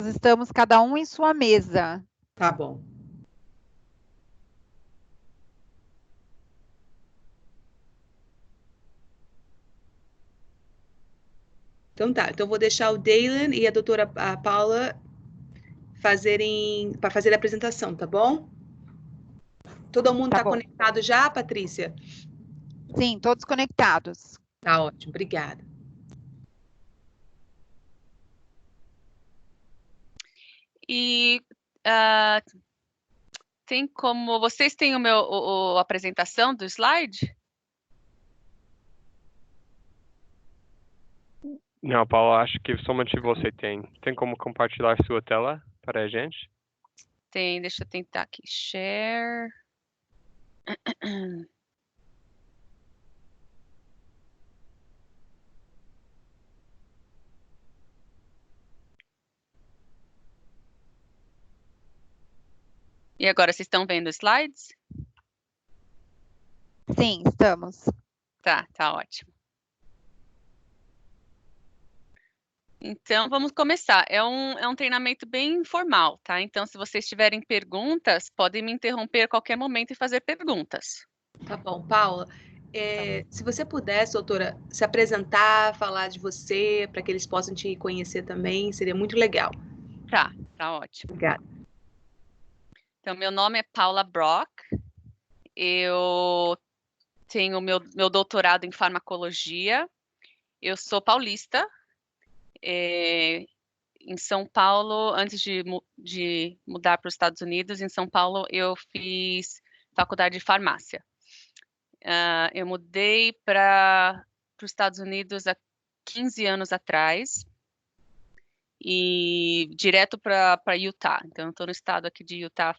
estamos cada um em sua mesa. Tá bom. Então tá, então eu vou deixar o Daylan e a doutora Paula para fazer a apresentação, tá bom? Todo mundo Tá está bom. conectado já, Patrícia? Sim, todos conectados. Tá ótimo, obrigada. E tem como... Vocês têm a apresentação do slide? Não, Paulo, acho que somente você tem. Tem como compartilhar sua tela para a gente? Tem, deixa eu tentar aqui. Share. E agora, vocês estão vendo os slides? Sim, estamos. Tá ótimo. Então, vamos começar. É um treinamento bem informal, tá? Então, se vocês tiverem perguntas, podem me interromper a qualquer momento e fazer perguntas. Tá bom, Paula. Se você pudesse, doutora, se apresentar, falar de você, para que eles possam te conhecer também, seria muito legal. Tá ótimo. Obrigada. Então, meu nome é Paula Brock. Eu tenho meu doutorado em farmacologia. Eu sou paulista. Em São Paulo, antes de mudar para os Estados Unidos, em São Paulo eu fiz faculdade de farmácia. Eu mudei para os Estados Unidos há 15 anos atrás e direto para Utah. Então, eu estou no estado aqui de Utah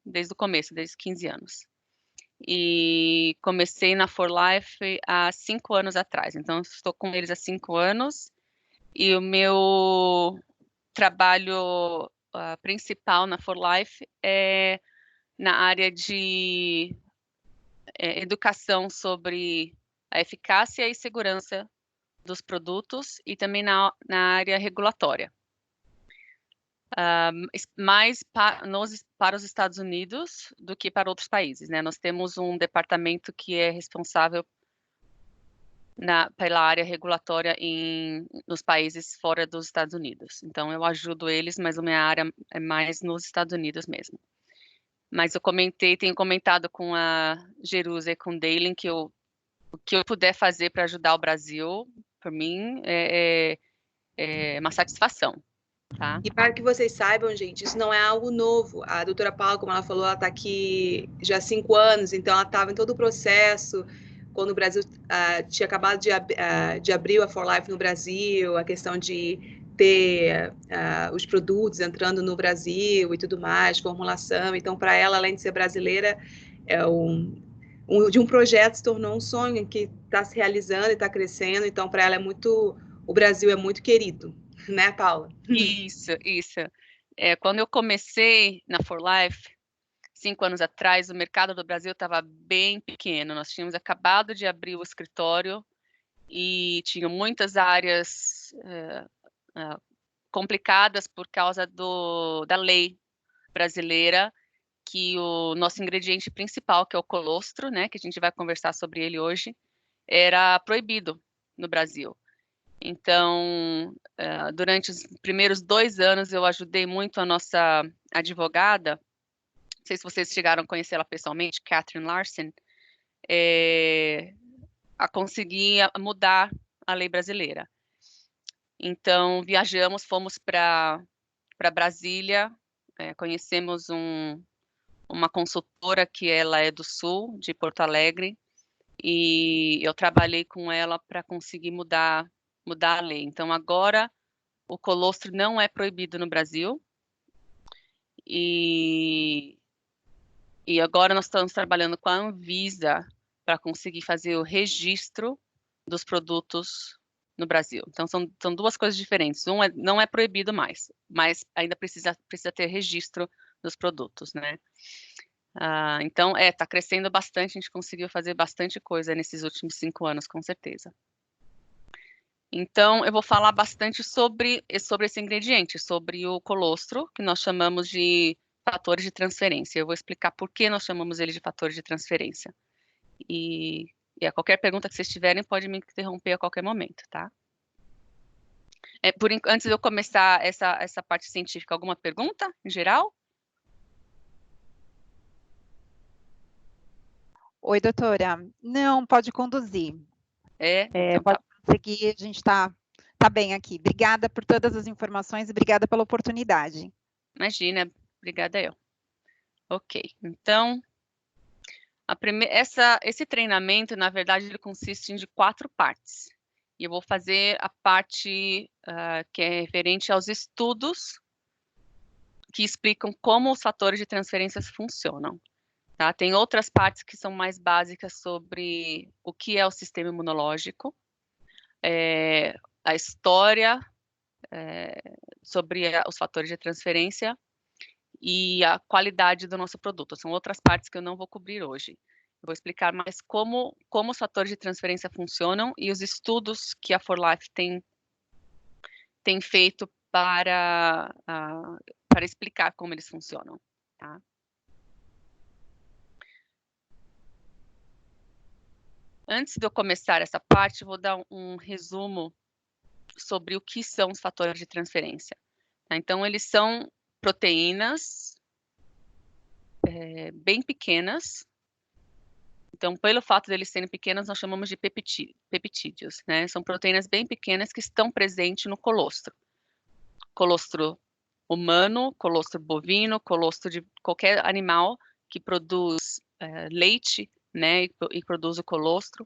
desde o começo, desde 15 anos. E comecei na For Life há 5 anos atrás. Então, estou com eles há 5 anos. E o meu trabalho principal na For Life é na área de educação sobre a eficácia e segurança dos produtos e também na área regulatória. Mais para os Estados Unidos do que para outros países, né? Nós temos um departamento que é responsável pela área regulatória nos países fora dos Estados Unidos. Então, eu ajudo eles, mas a minha área é mais nos Estados Unidos mesmo. Mas eu tenho comentado com a Jerusa e com o Daylen que o que eu puder fazer para ajudar o Brasil, por mim, é uma satisfação, tá? E para que vocês saibam, gente, isso não é algo novo. A doutora Paula, como ela falou, ela está aqui já há 5 anos, então ela estava em todo o processo, quando o Brasil tinha acabado de abrir a For Life no Brasil, a questão de ter os produtos entrando no Brasil e tudo mais, formulação. Então, para ela, além de ser brasileira, de um projeto se tornou um sonho que está se realizando e está crescendo. Então, para ela o Brasil é muito querido, né, Paula? Isso. Quando eu comecei na For Life, 5 anos atrás, o mercado do Brasil estava bem pequeno. Nós tínhamos acabado de abrir o escritório e tinha muitas áreas complicadas por causa da lei brasileira, que o nosso ingrediente principal, que é o colostro, né, que a gente vai conversar sobre ele hoje, era proibido no Brasil. Então, durante os primeiros 2 anos, eu ajudei muito a nossa advogada, não sei se vocês chegaram a conhecê-la pessoalmente, Catherine Larson, a conseguir mudar a lei brasileira. Então, viajamos, fomos para Brasília, conhecemos uma consultora que ela é do Sul, de Porto Alegre, e eu trabalhei com ela para conseguir mudar a lei. Então, agora, o colostro não é proibido no Brasil, e agora nós estamos trabalhando com a Anvisa para conseguir fazer o registro dos produtos no Brasil. Então, são 2 coisas diferentes. Não é proibido mais, mas ainda precisa ter registro dos produtos, né? Então, está crescendo bastante, a gente conseguiu fazer bastante coisa nesses últimos 5 anos, com certeza. Então, eu vou falar bastante sobre esse ingrediente, sobre o colostro, que nós chamamos de fatores de transferência. Eu vou explicar por que nós chamamos ele de fatores de transferência. E a qualquer pergunta que vocês tiverem, pode me interromper a qualquer momento, tá? Antes de eu começar essa parte científica, alguma pergunta em geral? Oi, doutora. Não, pode conduzir. Então Pode tá. prosseguir, a gente tá bem aqui. Obrigada por todas as informações e obrigada pela oportunidade. Imagina, obrigada eu. Ok, então, esse treinamento, na verdade, ele consiste de 4 partes. E eu vou fazer a parte que é referente aos estudos que explicam como os fatores de transferência funcionam. Tá? Tem outras partes que são mais básicas sobre o que é o sistema imunológico, a história sobre os fatores de transferência e a qualidade do nosso produto. São outras partes que eu não vou cobrir hoje. Eu vou explicar mais como os fatores de transferência funcionam e os estudos que a 4Life tem feito para explicar como eles funcionam. Tá? Antes de eu começar essa parte, vou dar um resumo sobre o que são os fatores de transferência. Tá? Então, eles são proteínas bem pequenas. Então, pelo fato de eles serem pequenas, nós chamamos de peptídeos, né? São proteínas bem pequenas que estão presentes no colostro. Colostro humano, colostro bovino, colostro de qualquer animal que produz leite, né? E produz o colostro,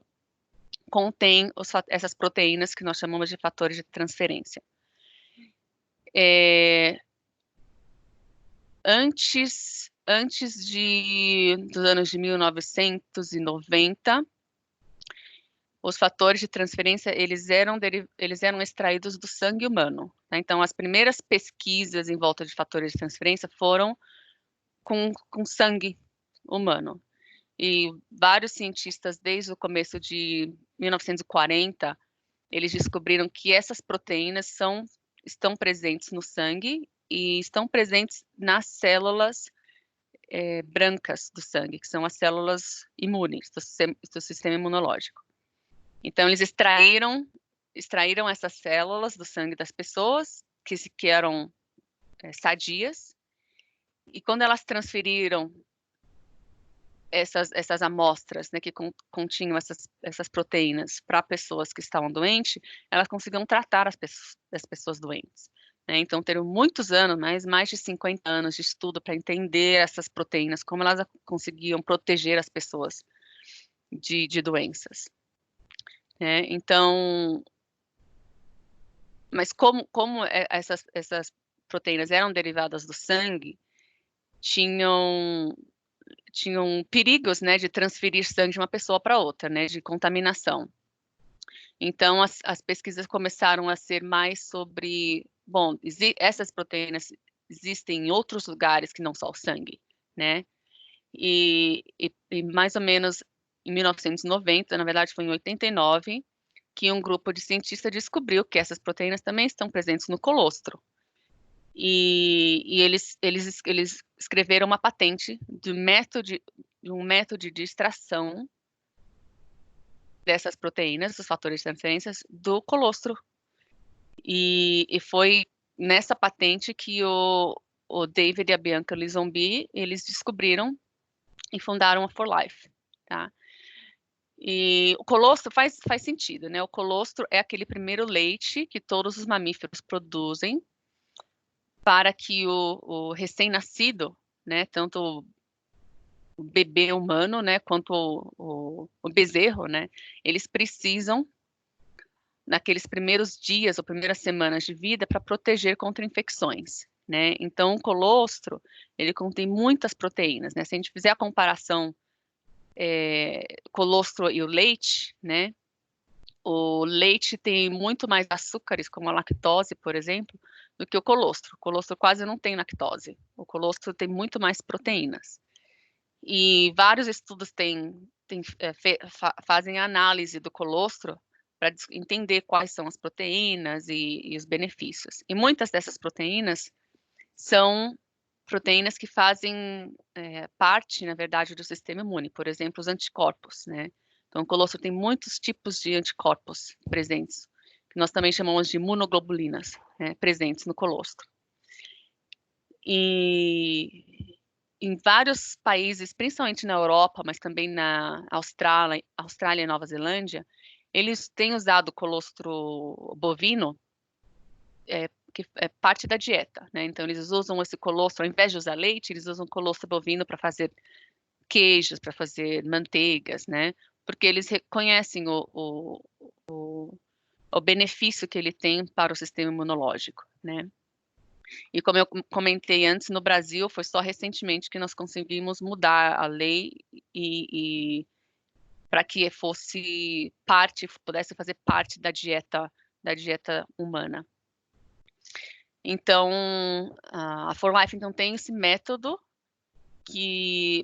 contém essas proteínas que nós chamamos de fatores de transferência. Antes dos anos de 1990, os fatores de transferência, eles eram extraídos do sangue humano. Tá? Então, as primeiras pesquisas em volta de fatores de transferência foram com sangue humano. E vários cientistas, desde o começo de 1940, eles descobriram que essas proteínas estão presentes no sangue e estão presentes nas células brancas do sangue, que são as células imunes do sistema imunológico. Então, eles extraíram essas células do sangue das pessoas que eram sadias, e quando elas transferiram essas amostras, né, que continham essas proteínas para pessoas que estavam doentes, elas conseguiam tratar as pessoas doentes. Né? Então, teram muitos anos, mais de 50 anos de estudo para entender essas proteínas, como elas conseguiam proteger as pessoas de doenças. Né? Então, mas como essas proteínas eram derivadas do sangue, tinham perigos, né, de transferir sangue de uma pessoa para outra, né, de contaminação. Então, as pesquisas começaram a ser mais sobre, bom, essas proteínas existem em outros lugares que não só o sangue, né? E mais ou menos em 1990, na verdade foi em 89, que um grupo de cientistas descobriu que essas proteínas também estão presentes no colostro. E eles escreveram uma patente de um método de extração dessas proteínas, dos fatores de transferência, do colostro. E foi nessa patente que o David e a Bianca Lizombie, eles descobriram e fundaram a 4Life, tá? E o colostro faz sentido, né? O colostro é aquele primeiro leite que todos os mamíferos produzem para que o recém-nascido, né, tanto o bebê humano, né, quanto o bezerro, né, eles precisam, naqueles primeiros dias ou primeiras semanas de vida, para proteger contra infecções, né? Então, o colostro, ele contém muitas proteínas, né? Se a gente fizer a comparação colostro e o leite, né? O leite tem muito mais açúcares, como a lactose, por exemplo, do que o colostro. O colostro quase não tem lactose. O colostro tem muito mais proteínas. E vários estudos fazem análise do colostro para entender quais são as proteínas e os benefícios. E muitas dessas proteínas são proteínas que fazem parte, na verdade, do sistema imune, por exemplo, os anticorpos, né? Então, o colostro tem muitos tipos de anticorpos presentes, que nós também chamamos de imunoglobulinas, né, presentes no colostro. E em vários países, principalmente na Europa, mas também na Austrália e Nova Zelândia, eles têm usado o colostro bovino, que é parte da dieta, né? Então, eles usam esse colostro, ao invés de usar leite, eles usam colostro bovino para fazer queijos, para fazer manteigas, né? Porque eles reconhecem o benefício que ele tem para o sistema imunológico, né? E como eu comentei antes, no Brasil foi só recentemente que nós conseguimos mudar a lei e para que fosse pudesse fazer parte da dieta humana. Então, a For Life então tem esse método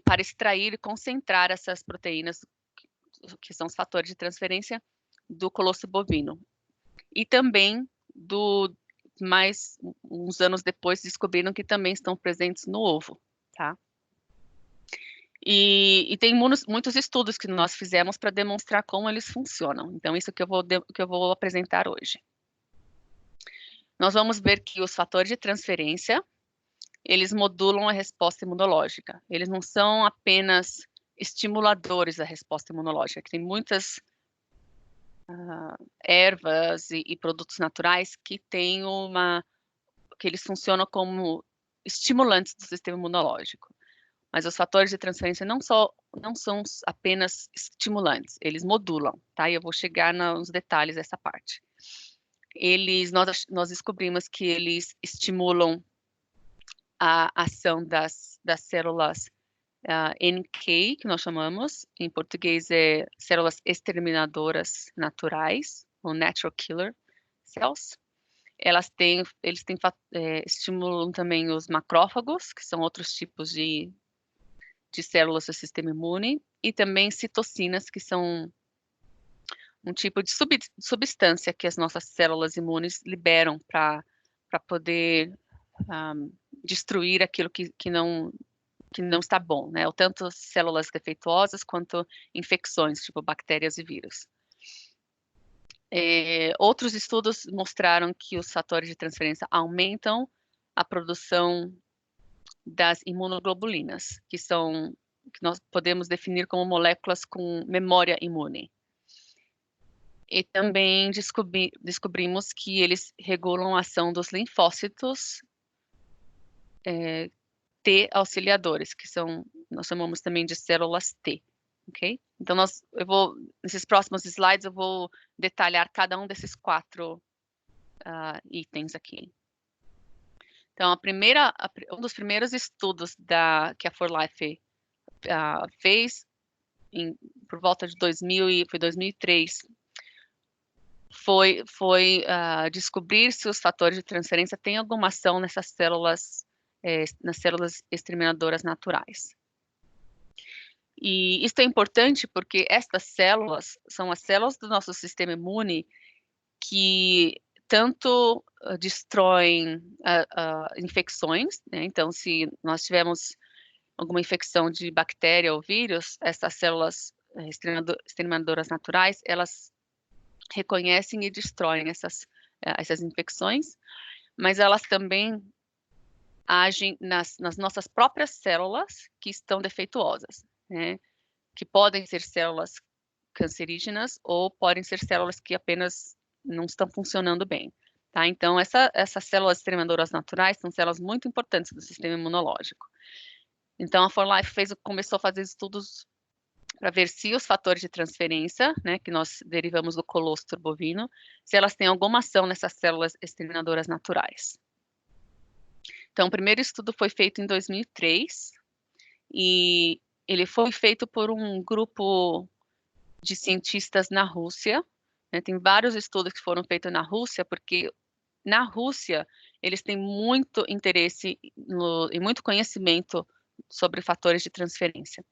para extrair e concentrar essas proteínas que são os fatores de transferência do colostro bovino. E também mais uns anos depois descobriram que também estão presentes no ovo, tá? E tem muitos estudos que nós fizemos para demonstrar como eles funcionam. Então, isso que eu vou apresentar hoje. Nós vamos ver que os fatores de transferência, eles modulam a resposta imunológica. Eles não são apenas estimuladores da resposta imunológica, que tem muitas ervas e produtos naturais que que eles funcionam como estimulantes do sistema imunológico. Mas os fatores de transferência não são apenas estimulantes, eles modulam, tá? E eu vou chegar nos detalhes dessa parte. Nós descobrimos que eles estimulam a ação das células NK, que nós chamamos, em português é células exterminadoras naturais, ou natural killer cells. Estimulam também os macrófagos, que são outros tipos de células do sistema imune, e também citocinas, que são um tipo de substância que as nossas células imunes liberam para poder destruir aquilo que não está bom, né? Ou tanto células defeituosas quanto infecções, tipo bactérias e vírus. Outros estudos mostraram que os fatores de transferência aumentam a produção das imunoglobulinas, que nós podemos definir como moléculas com memória imune. E também descobrimos que eles regulam a ação dos linfócitos T auxiliadores, que nós chamamos também de células T, ok? Então, nesses próximos slides, eu vou detalhar cada um desses 4 itens aqui. Então, um dos primeiros estudos que a For Life fez, por volta de 2003, foi descobrir se os fatores de transferência têm alguma ação nessas células, nas células exterminadoras naturais. E isso é importante porque estas células são as células do nosso sistema imune que tanto destroem infecções, né? Então, se nós tivermos alguma infecção de bactéria ou vírus, essas células exterminadoras naturais, elas reconhecem e destroem essas infecções, mas elas também agem nas nossas próprias células que estão defeituosas, né? Que podem ser células cancerígenas ou podem ser células que apenas não estão funcionando bem, tá? Então, essas células exterminadoras naturais são células muito importantes do sistema imunológico. Então, a For Life começou a fazer estudos para ver se os fatores de transferência, né, que nós derivamos do colostro bovino, se elas têm alguma ação nessas células exterminadoras naturais. Então, o primeiro estudo foi feito em 2003 e ele foi feito por um grupo de cientistas na Rússia, né? Tem vários estudos que foram feitos na Rússia, porque na Rússia eles têm muito interesse e muito conhecimento sobre fatores de transferência.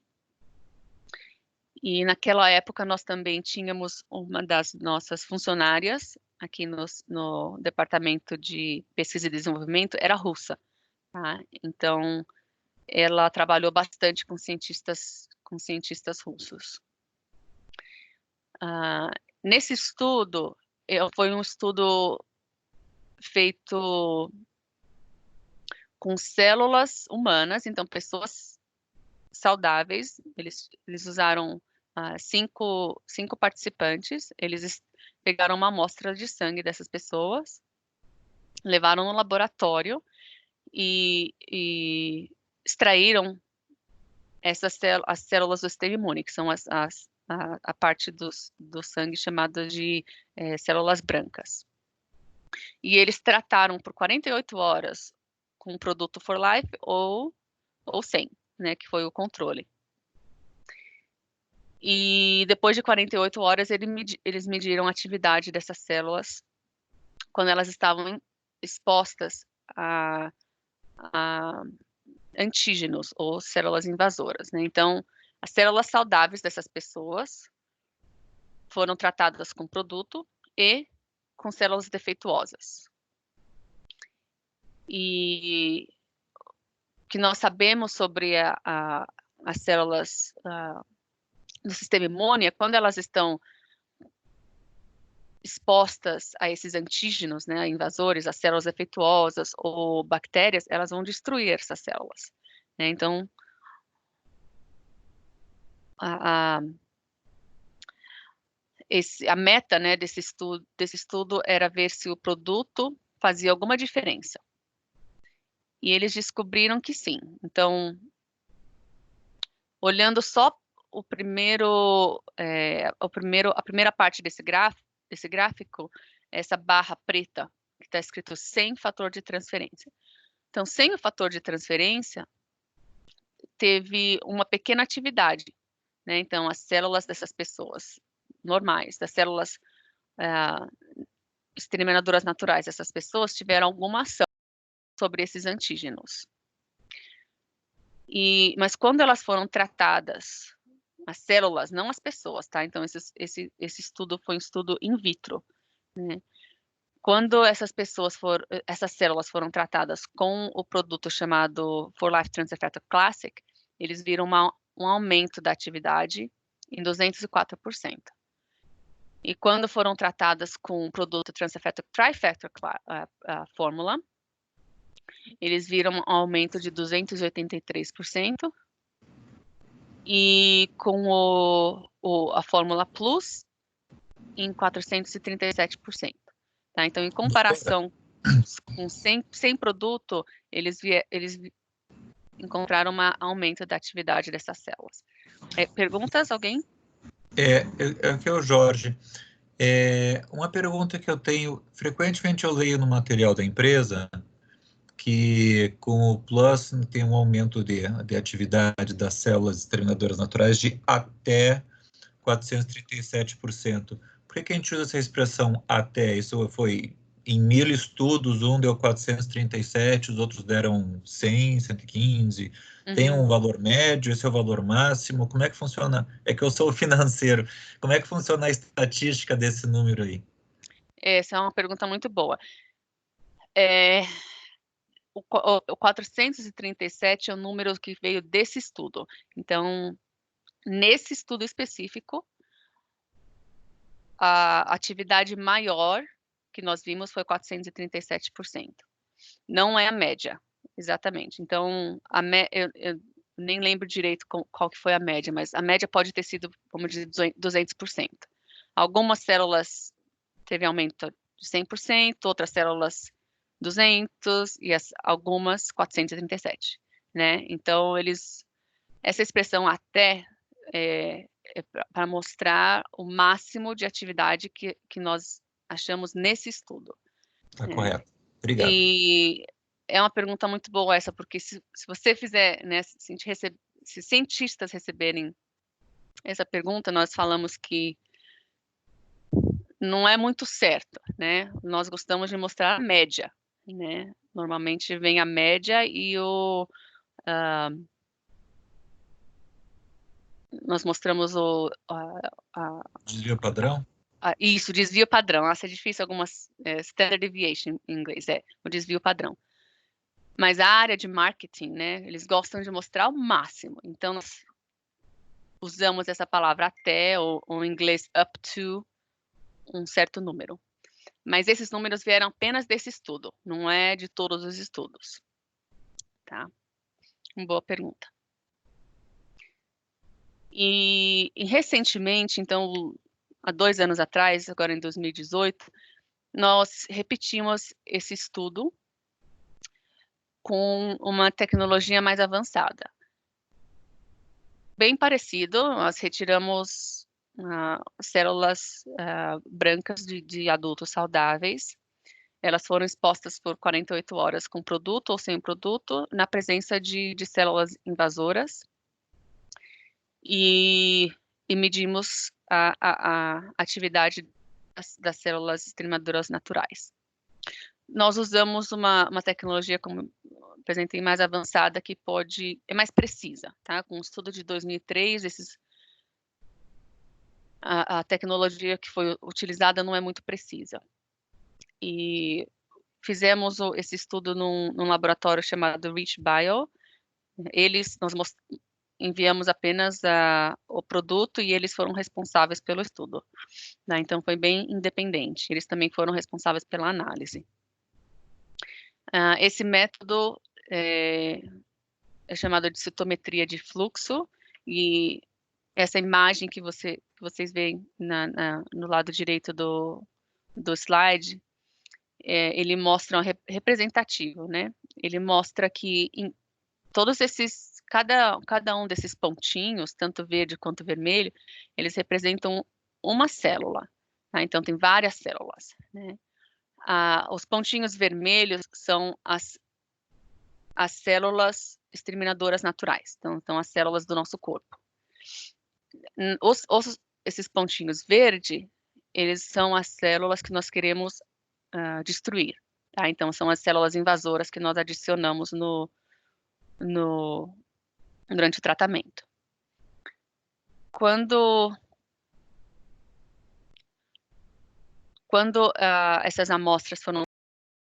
E naquela época nós também tínhamos uma das nossas funcionárias aqui no Departamento de Pesquisa e Desenvolvimento, era russa, tá? Então, ela trabalhou bastante com cientistas russos. Nesse estudo, foi um estudo feito com células humanas, então pessoas saudáveis. Eles usaram 5 participantes, eles pegaram uma amostra de sangue dessas pessoas, levaram no laboratório e extraíram as células do sistema imune, que são a parte do sangue chamada de células brancas. E eles trataram por 48 horas com o produto For Life ou sem, né, que foi o controle. E depois de 48 horas, eles mediram a atividade dessas células quando elas estavam expostas a antígenos ou células invasoras, né? Então, as células saudáveis dessas pessoas foram tratadas com produto e com células defeituosas. E o que nós sabemos sobre as células do sistema imune é quando elas estão expostas a esses antígenos, né, invasores, as células defeituosas ou bactérias, elas vão destruir essas células, né? Então, a meta, né, desse estudo era ver se o produto fazia alguma diferença. E eles descobriram que sim. Então, olhando só a primeira parte desse gráfico, essa barra preta, que está escrito sem fator de transferência. Então, sem o fator de transferência, teve uma pequena atividade, né? Então, as células dessas pessoas normais, das células exterminadoras naturais dessas pessoas, tiveram alguma ação sobre esses antígenos. Mas quando elas foram tratadas, as células, não as pessoas, tá? Então, esse estudo foi um estudo in vitro, né? Quando essas células foram tratadas com o produto chamado For Life Transfecta Classic, eles viram um aumento da atividade em 204%. E quando foram tratadas com o produto Transfecta Trifecta Fórmula, eles viram um aumento de 283%. E com a Fórmula Plus, em 437%. Tá? Então, em comparação com 100 produto, eles encontraram um aumento da atividade dessas células. Perguntas, alguém? Aqui é o Jorge. Uma pergunta que eu tenho, frequentemente eu leio no material da empresa que com o Plus tem um aumento de atividade das células exterminadoras naturais de até 437%. Por que a gente usa essa expressão até? Isso foi em 1000 estudos, um deu 437, os outros deram 100, 115. Tem um valor médio, esse é o valor máximo? Como é que funciona? É que eu sou financeiro. Como é que funciona a estatística desse número aí? Essa é uma pergunta muito boa. O 437 é o número que veio desse estudo. Então, nesse estudo específico, a atividade maior que nós vimos foi 437%. Não é a média, exatamente. Então, eu nem lembro direito qual que foi a média, mas a média pode ter sido, vamos dizer, 200%. Algumas células teve aumento de 100%, outras células 200 e algumas 437, né? Então, essa expressão até é para mostrar o máximo de atividade que nós achamos nesse estudo. Tá correto. Obrigado. E é uma pergunta muito boa essa, porque se você fizer, né, se cientistas receberem essa pergunta, nós falamos que não é muito certo, né? Nós gostamos de mostrar a média, né? Normalmente vem a média e nós mostramos o Desvio padrão? Isso, desvio padrão. Nossa, é difícil algumas standard deviation em inglês, o desvio padrão. Mas a área de marketing, né, eles gostam de mostrar o máximo. Então, nós usamos essa palavra até, ou em inglês up to, um certo número. Mas esses números vieram apenas desse estudo, não é de todos os estudos. Tá? Uma boa pergunta. E recentemente, então, há 2 anos atrás, agora em 2018, nós repetimos esse estudo com uma tecnologia mais avançada. Bem parecido, nós retiramos células brancas de adultos saudáveis. Elas foram expostas por 48 horas com produto ou sem produto, na presença de células invasoras. E medimos a atividade das células exterminadoras naturais. Nós usamos uma tecnologia, como apresentei, mais avançada, que é mais precisa, tá? Com um estudo de 2003, a tecnologia que foi utilizada não é muito precisa. E fizemos esse estudo num laboratório chamado Reach Bio. Nós enviamos apenas o produto e eles foram responsáveis pelo estudo. Né? Então, foi bem independente. Eles também foram responsáveis pela análise. Esse método é chamado de citometria de fluxo, e essa imagem que vocês veem no lado direito do slide, ele mostra representativo, né? Ele mostra que em todos esses, cada um desses pontinhos, tanto verde quanto vermelho, eles representam uma célula, tá? Então, tem várias células, né? Os pontinhos vermelhos são as células exterminadoras naturais, então as células do nosso corpo. Esses pontinhos verde, eles são as células que nós queremos destruir, tá? Então, são as células invasoras que nós adicionamos durante o tratamento. Quando essas amostras foram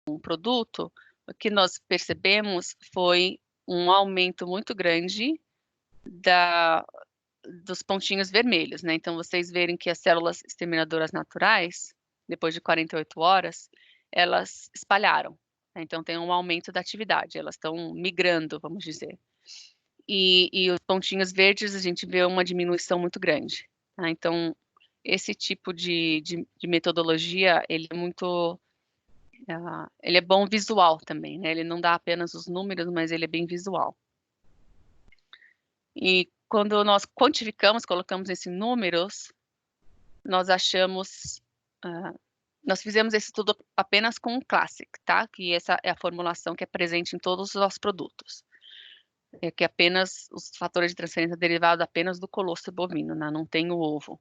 um produto, o que nós percebemos foi um aumento muito grande dos pontinhos vermelhos, né? Então, vocês verem que as células exterminadoras naturais, depois de 48 horas, elas espalharam. Né? Então, tem um aumento da atividade, elas estão migrando, vamos dizer. E os pontinhos verdes, a gente vê uma diminuição muito grande. Tá? Então, esse tipo de metodologia, ele é muito... ele é bom visual também, né? Ele não dá apenas os números, mas ele é bem visual. E quando nós quantificamos, colocamos esses números, nós achamos... nós fizemos esse estudo apenas com o Classic, tá? Que essa é a formulação que é presente em todos os nossos produtos. Que apenas os fatores de transferência derivados apenas do colostro bovino, né? Não tem o ovo.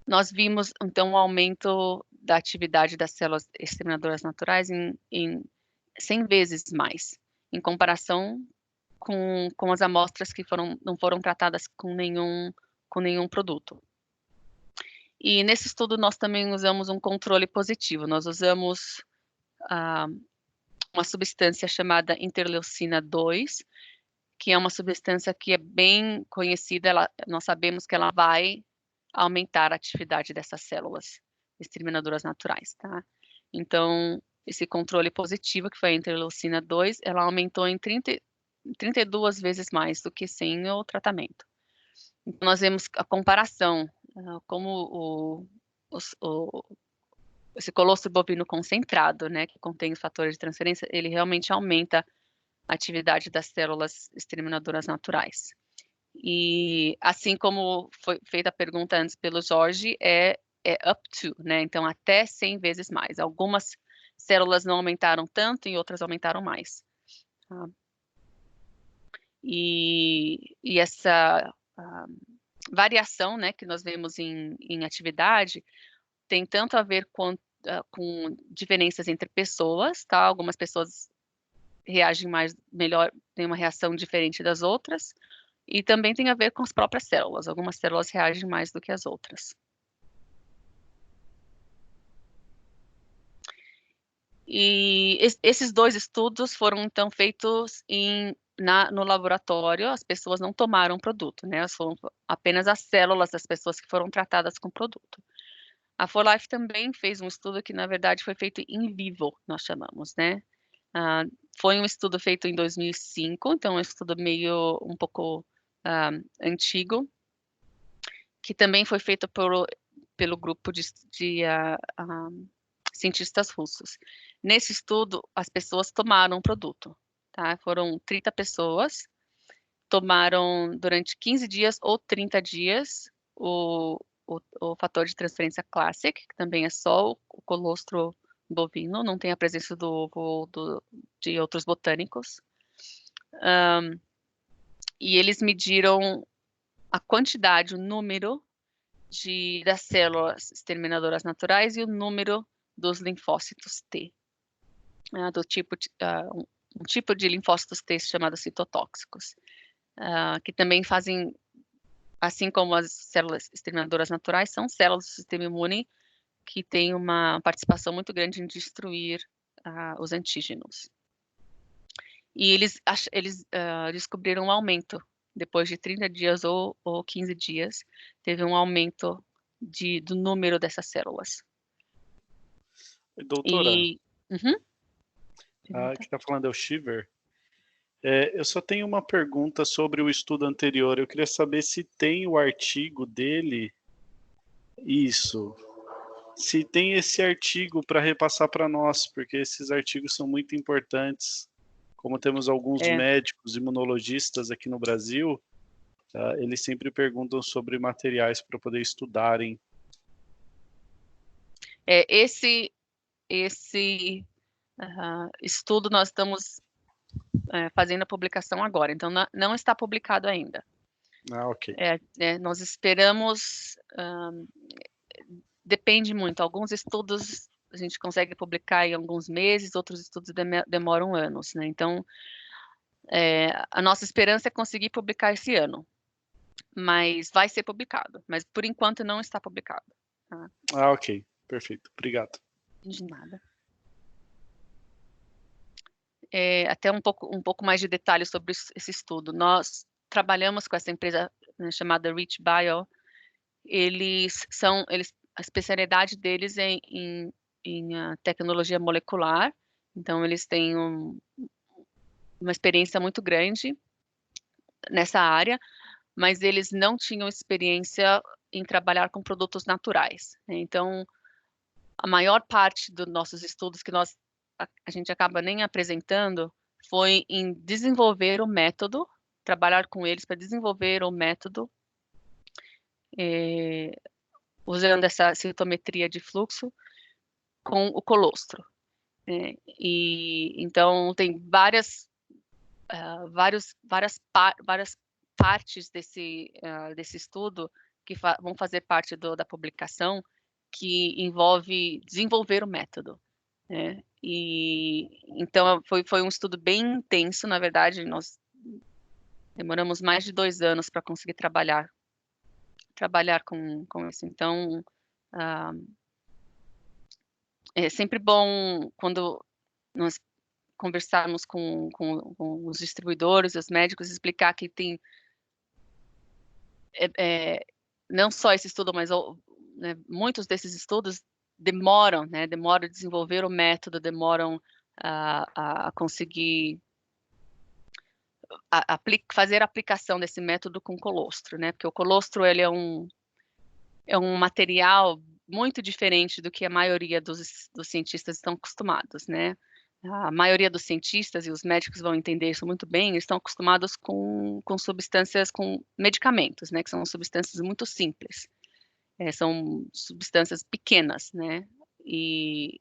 Nós vimos, então, um aumento da atividade das células exterminadoras naturais em 100 vezes mais, em comparação com as amostras que não foram tratadas com nenhum produto. E nesse estudo nós também usamos um controle positivo. Nós usamos uma substância chamada interleucina 2, que é uma substância que é bem conhecida, nós sabemos que ela vai aumentar a atividade dessas células exterminadoras naturais, tá? Então, esse controle positivo, que foi a interleucina 2, ela aumentou em 32 vezes mais do que sem o tratamento. Então, nós vemos a comparação, como esse colostro bovino concentrado, né, que contém os fatores de transferência, ele realmente aumenta a atividade das células exterminadoras naturais. E assim como foi feita a pergunta antes pelo Jorge, é up to, né? Então, até 100 vezes mais. Algumas células não aumentaram tanto e outras aumentaram mais. Tá? E essa variação, né, que nós vemos em atividade tem tanto a ver com diferenças entre pessoas, tá? Algumas pessoas reagem melhor, têm uma reação diferente das outras, E também tem a ver com as próprias células. Algumas células reagem mais do que as outras. E esses 2 estudos foram, então, feitos no laboratório. As pessoas não tomaram o produto, né? Foram apenas as células das pessoas que foram tratadas com o produto. A 4Life também fez um estudo que, na verdade, foi feito in vivo, nós chamamos, né? Foi um estudo feito em 2005, então um estudo um pouco antigo, que também foi feito pelo grupo de cientistas russos. Nesse estudo, as pessoas tomaram o produto, tá? Foram 30 pessoas, tomaram durante 15 dias ou 30 dias o fator de transferência Classic, que também é só o colostro bovino, não tem a presença do ovo de outros botânicos. E eles mediram a quantidade, o número das células exterminadoras naturais e o número dos linfócitos T, um tipo de linfócitos T chamados citotóxicos, que também fazem, assim como as células exterminadoras naturais, são células do sistema imune que têm uma participação muito grande em destruir os antígenos. E eles descobriram um aumento, depois de 30 dias ou 15 dias, teve um aumento do número dessas células. Doutora, Uhum. que está falando é o Shiver. Eu só tenho uma pergunta sobre o estudo anterior. Eu queria saber se tem o artigo dele. Isso. Se tem esse artigo para repassar para nós, porque esses artigos são muito importantes. Como temos alguns médicos imunologistas aqui no Brasil, eles sempre perguntam sobre materiais para poder estudarem. Esse estudo nós estamos fazendo a publicação agora, então não está publicado ainda. Ok. Nós esperamos, depende muito, alguns estudos a gente consegue publicar em alguns meses, outros estudos demoram anos, né? Então, a nossa esperança é conseguir publicar esse ano, mas vai ser publicado, mas por enquanto não está publicado. Tá? Ok, perfeito, obrigado. De nada. Até um pouco mais de detalhes sobre esse estudo. Nós trabalhamos com essa empresa, né, chamada Rich Bio. A especialidade deles é em tecnologia molecular. Então, eles têm uma experiência muito grande nessa área, mas eles não tinham experiência em trabalhar com produtos naturais, né? Então, a maior parte dos nossos estudos que a gente acaba nem apresentando foi em desenvolver o método, trabalhar com eles para desenvolver o método, usando essa citometria de fluxo com o colostro. Então, tem várias partes desse estudo que vão fazer parte da publicação, que envolve desenvolver o método. Então, foi um estudo bem intenso, na verdade, nós demoramos mais de 2 anos para conseguir trabalhar com isso. Então, é sempre bom quando nós conversarmos com os distribuidores, os médicos, explicar que tem não só esse estudo, mas né, muitos desses estudos demoram a desenvolver o método, demoram a conseguir fazer a aplicação desse método com colostro, né? Porque o colostro ele é um material muito diferente do que a maioria dos cientistas estão acostumados, né? A maioria dos cientistas e os médicos vão entender isso muito bem, eles estão acostumados com substâncias, com medicamentos, né? Que são substâncias muito simples. São substâncias pequenas, né? E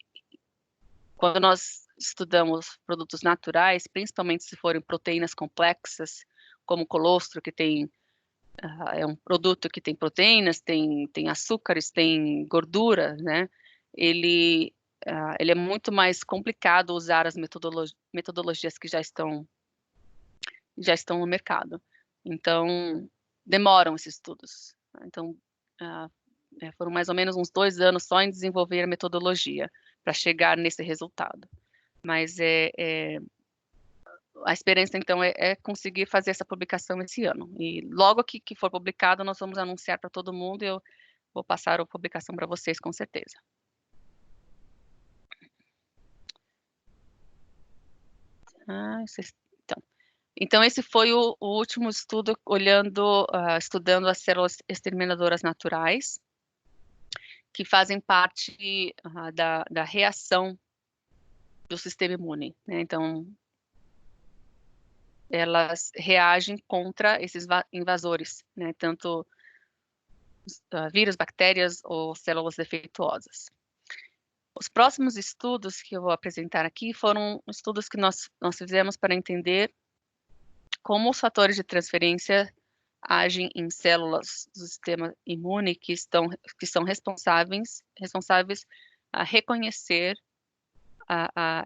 quando nós estudamos produtos naturais, principalmente se forem proteínas complexas, como o colostro, que é um produto que tem proteínas, tem açúcares, tem gordura, né? Ele é muito mais complicado usar as metodologias que já estão no mercado. Então, demoram esses estudos. Então, foram mais ou menos uns 2 anos só em desenvolver a metodologia para chegar nesse resultado. Mas a esperança, então, é conseguir fazer essa publicação esse ano. E logo que for publicado, nós vamos anunciar para todo mundo e eu vou passar a publicação para vocês, com certeza. Então, esse foi o último estudo estudando as células exterminadoras naturais, que fazem parte da reação do sistema imune, né? Então, elas reagem contra esses invasores, né? Tanto vírus, bactérias ou células defeituosas. Os próximos estudos que eu vou apresentar aqui foram estudos que nós fizemos para entender como os fatores de transferência agem em células do sistema imune que são responsáveis a reconhecer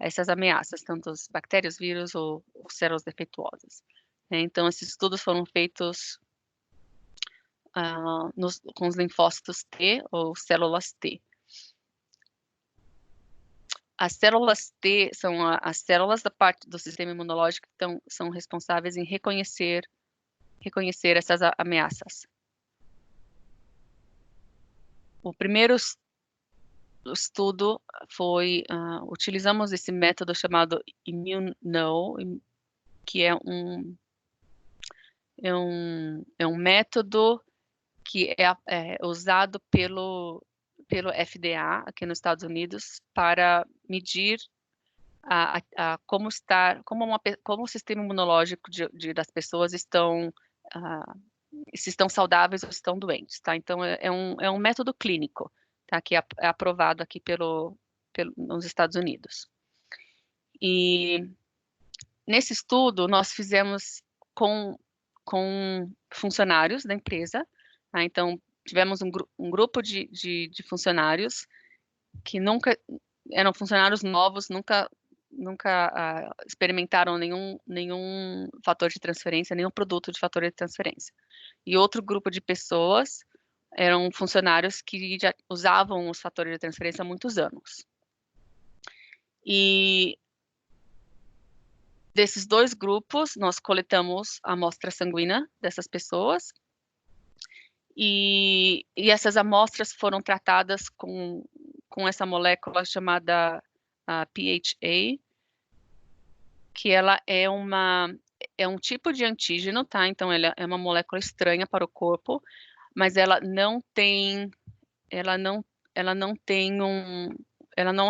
essas ameaças, tanto as bactérias, vírus ou células defeituosas. Então, esses estudos foram feitos com os linfócitos T ou células T. As células T são as células da parte do sistema imunológico que são responsáveis em reconhecer essas ameaças. O primeiro estudo foi, utilizamos esse método chamado ImmuneKnow, que é um método que é usado pelo FDA aqui nos Estados Unidos para medir como o sistema imunológico das pessoas se estão saudáveis ou estão doentes, tá? Então, é um método clínico, tá? Que é aprovado aqui nos Estados Unidos. E nesse estudo, nós fizemos com funcionários da empresa, tá? Então, tivemos um grupo de funcionários que eram funcionários novos, nunca experimentaram nenhum fator de transferência, nenhum produto de fator de transferência. E outro grupo de pessoas eram funcionários que já usavam os fatores de transferência há muitos anos. E desses 2 grupos, nós coletamos a amostra sanguínea dessas pessoas, e essas amostras foram tratadas com essa molécula chamada PHA, que ela é um tipo de antígeno, tá? Então, ela é uma molécula estranha para o corpo, mas ela não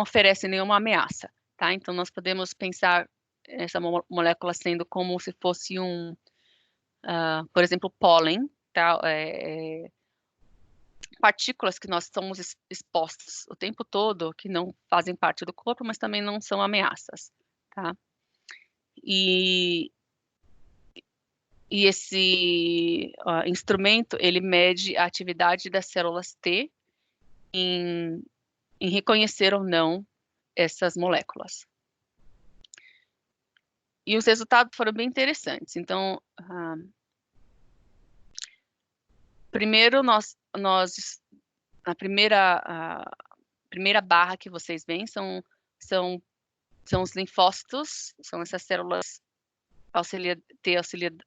oferece nenhuma ameaça, tá? Então, nós podemos pensar essa molécula sendo como se fosse por exemplo, pólen, tá? Partículas que nós estamos expostos o tempo todo, que não fazem parte do corpo, mas também não são ameaças, tá? E esse instrumento, ele mede a atividade das células T em reconhecer ou não essas moléculas. E os resultados foram bem interessantes. Então, primeiro, a primeira barra que vocês veem são os linfócitos, são essas células T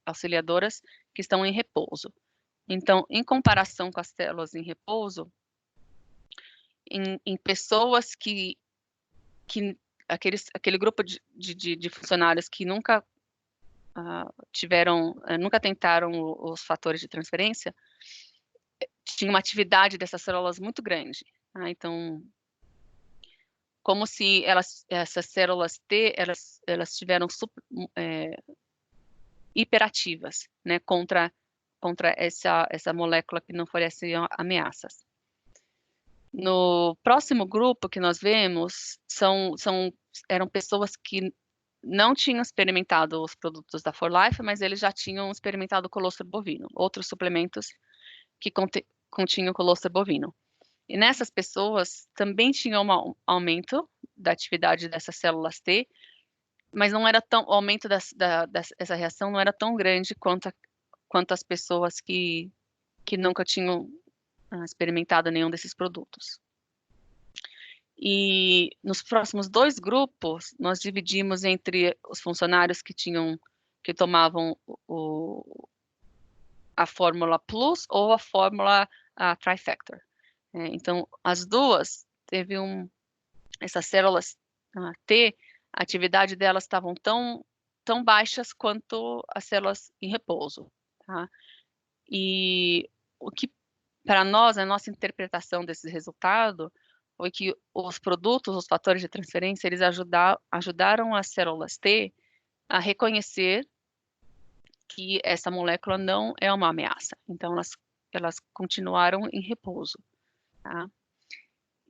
auxiliadoras que estão em repouso. Então, em comparação com as células em repouso, em pessoas aquele grupo de funcionários que nunca nunca tentaram os fatores de transferência, tinha uma atividade dessas células muito grande. Tá? Então, como se essas células T, elas estiveram hiperativas, né, contra essa molécula que não oferece ameaças. No próximo grupo que nós vemos, eram pessoas que não tinham experimentado os produtos da 4Life, mas eles já tinham experimentado colostro bovino, outros suplementos que continham colostro bovino. E nessas pessoas também tinha um aumento da atividade dessas células T, mas não era o aumento dessa reação não era tão grande quanto quanto as pessoas que nunca tinham experimentado nenhum desses produtos. E nos próximos 2 grupos, nós dividimos entre os funcionários que tomavam a fórmula Plus ou a fórmula Trifactor. Então, as duas essas células T, a atividade delas estavam tão baixas quanto as células em repouso, tá? E o que, para nós, a nossa interpretação desse resultado foi que os produtos, os fatores de transferência, eles ajudaram as células T a reconhecer que essa molécula não é uma ameaça. Então, elas continuaram em repouso, tá?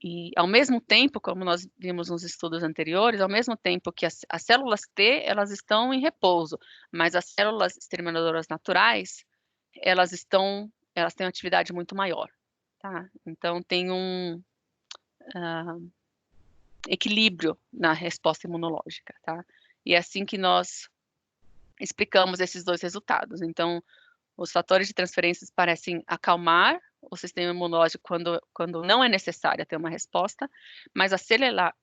E, ao mesmo tempo, como nós vimos nos estudos anteriores, ao mesmo tempo que as células T, elas estão em repouso, mas as células exterminadoras naturais, elas têm uma atividade muito maior, tá? Então, tem um equilíbrio na resposta imunológica, tá? E é assim que nós explicamos esses 2 resultados. Então, os fatores de transferência parecem acalmar o sistema imunológico quando não é necessário ter uma resposta, mas acelerar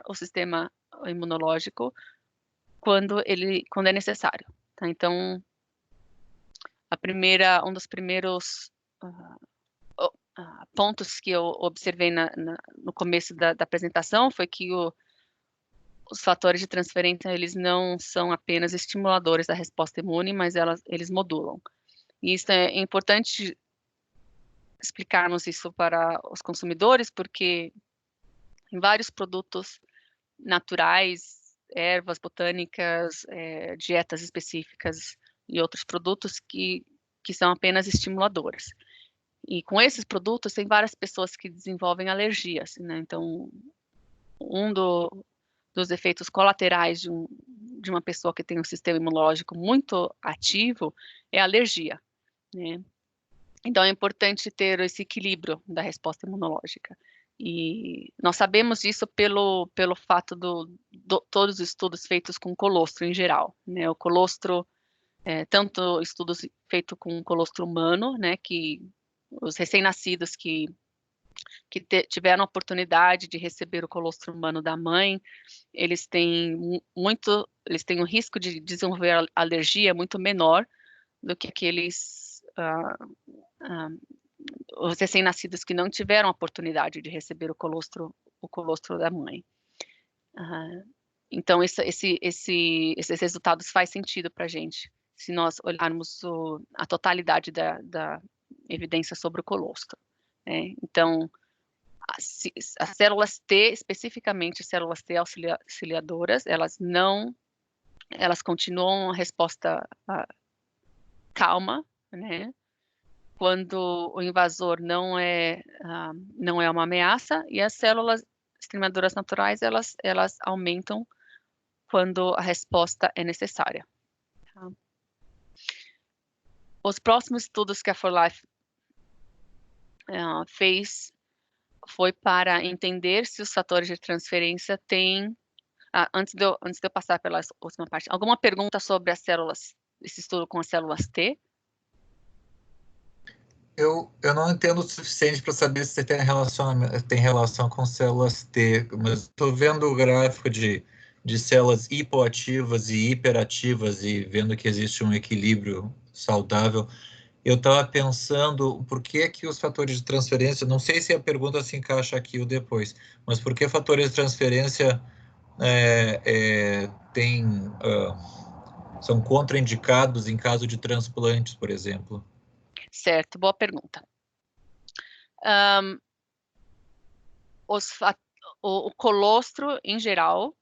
o sistema imunológico quando é necessário, tá? Então, um dos primeiros pontos que eu observei no começo da apresentação foi que os fatores de transferência, eles não são apenas estimuladores da resposta imune, mas eles modulam. E isso é importante explicarmos isso para os consumidores, porque em vários produtos naturais, ervas botânicas, dietas específicas e outros produtos que são apenas estimuladores. E com esses produtos, tem várias pessoas que desenvolvem alergias, né? Então, dos efeitos colaterais de uma pessoa que tem um sistema imunológico muito ativo é a alergia, né? Então, é importante ter esse equilíbrio da resposta imunológica. E nós sabemos disso pelo fato todos os estudos feitos com colostro em geral, né? O colostro, tanto estudos feitos com colostro humano, né? Que os recém-nascidos que tiveram a oportunidade de receber o colostro humano da mãe, eles têm um risco de desenvolver alergia muito menor do que aqueles os recém-nascidos que não tiveram a oportunidade de receber o colostro da mãe. Então, esses resultados faz sentido para a gente, se nós olharmos a totalidade da evidência sobre o colostro, né? Então, as células T, especificamente células T auxiliadoras, elas continuam a resposta calma, né? Quando o invasor não é uma ameaça, e as células exterminadoras naturais, elas aumentam quando a resposta é necessária. Tá? Os próximos estudos que a 4Life fez foi para entender se os fatores de transferência têm... antes de eu passar pela última parte, alguma pergunta sobre esse estudo com as células T? Eu não entendo o suficiente para saber se tem relação com células T, mas estou vendo o gráfico de células hipoativas e hiperativas e vendo que existe um equilíbrio saudável. Eu estava pensando por que os fatores de transferência, não sei se a pergunta se encaixa aqui ou depois, mas por que fatores de transferência são contraindicados em caso de transplantes, por exemplo? Certo, boa pergunta. O colostro, em geral,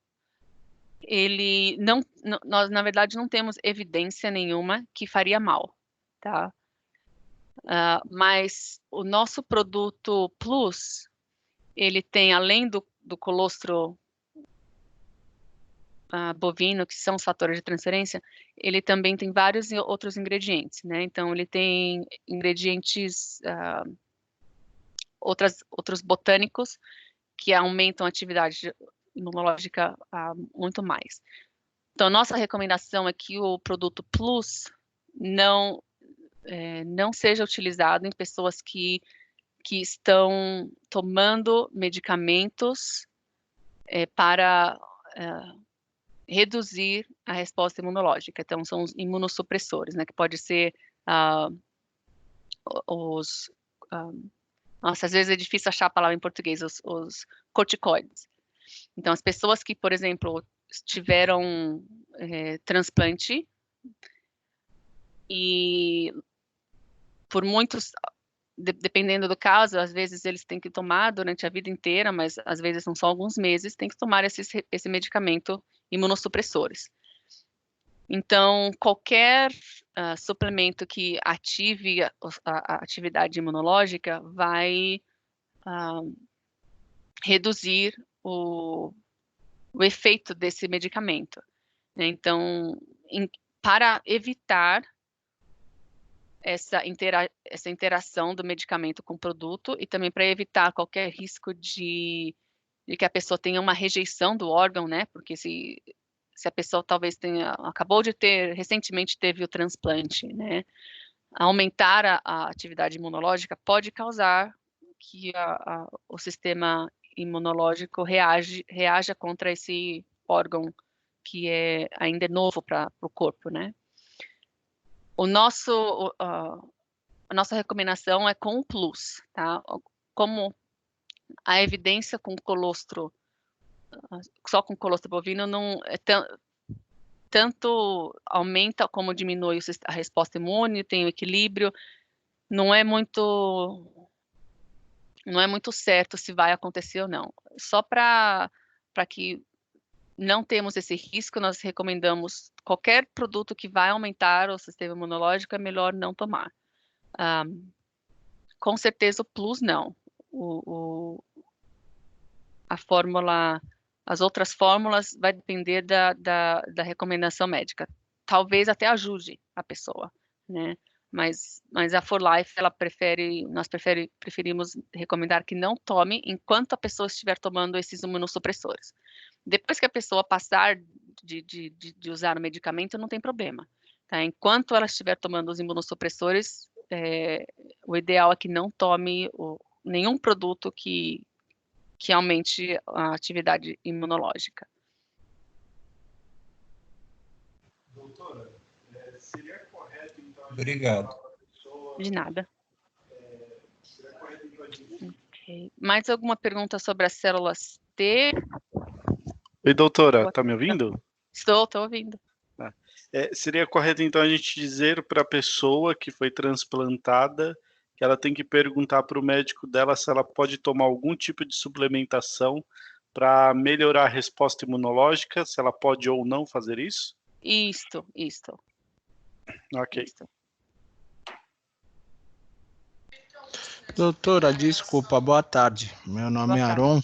nós, na verdade, não temos evidência nenhuma que faria mal, tá? Mas o nosso produto Plus, ele tem, além do colostro bovino, que são os fatores de transferência, ele também tem vários outros ingredientes, né? Então, ele tem ingredientes, outros botânicos que aumentam a atividade imunológica muito mais. Então, nossa recomendação é que o produto Plus não seja utilizado em pessoas que estão tomando medicamentos para reduzir a resposta imunológica. Então, são os imunossupressores, né? Que pode ser nossa, às vezes é difícil achar a palavra em português, os corticoides. Então, as pessoas que, por exemplo, tiveram transplante e por muitos, dependendo do caso, às vezes eles têm que tomar durante a vida inteira, mas às vezes são só alguns meses, tem que tomar esse medicamento imunossupressores. Então, qualquer suplemento que ative a atividade imunológica vai reduzir o efeito desse medicamento, né? Então, para evitar essa interação do medicamento com o produto e também para evitar qualquer risco de que a pessoa tenha uma rejeição do órgão, né? Porque se a pessoa talvez recentemente teve o transplante, né? Aumentar a atividade imunológica pode causar que o sistema imunológico reaja contra esse órgão que ainda é novo para o corpo, né? A nossa recomendação é com o plus, tá? Como a evidência com colostro, só com colostro bovino, não é tanto aumenta como diminui a resposta imune, tem o equilíbrio, não é muito certo se vai acontecer ou não. Só para que não temos esse risco, nós recomendamos qualquer produto que vai aumentar o sistema imunológico, é melhor não tomar. Com certeza o plus não. As outras fórmulas vai depender da recomendação médica. Talvez até ajude a pessoa, né? Mas a For Life, nós preferimos recomendar que não tome enquanto a pessoa estiver tomando esses imunossupressores. Depois que a pessoa passar de usar o medicamento, não tem problema, tá? Enquanto ela estiver tomando os imunossupressores, o ideal é que não tome nenhum produto que aumente a atividade imunológica. Doutora, seria correto, então... Obrigado. De nada. Seria correto, então, okay. Mais alguma pergunta sobre as células T? Oi, doutora, tá me ouvindo? Estou ouvindo. Seria correto, então, a gente dizer para a pessoa que foi transplantada que ela tem que perguntar para o médico dela se ela pode tomar algum tipo de suplementação para melhorar a resposta imunológica, se ela pode ou não fazer isso? Isto. Ok. Isto. Doutora, desculpa, boa tarde. Meu nome é Aron.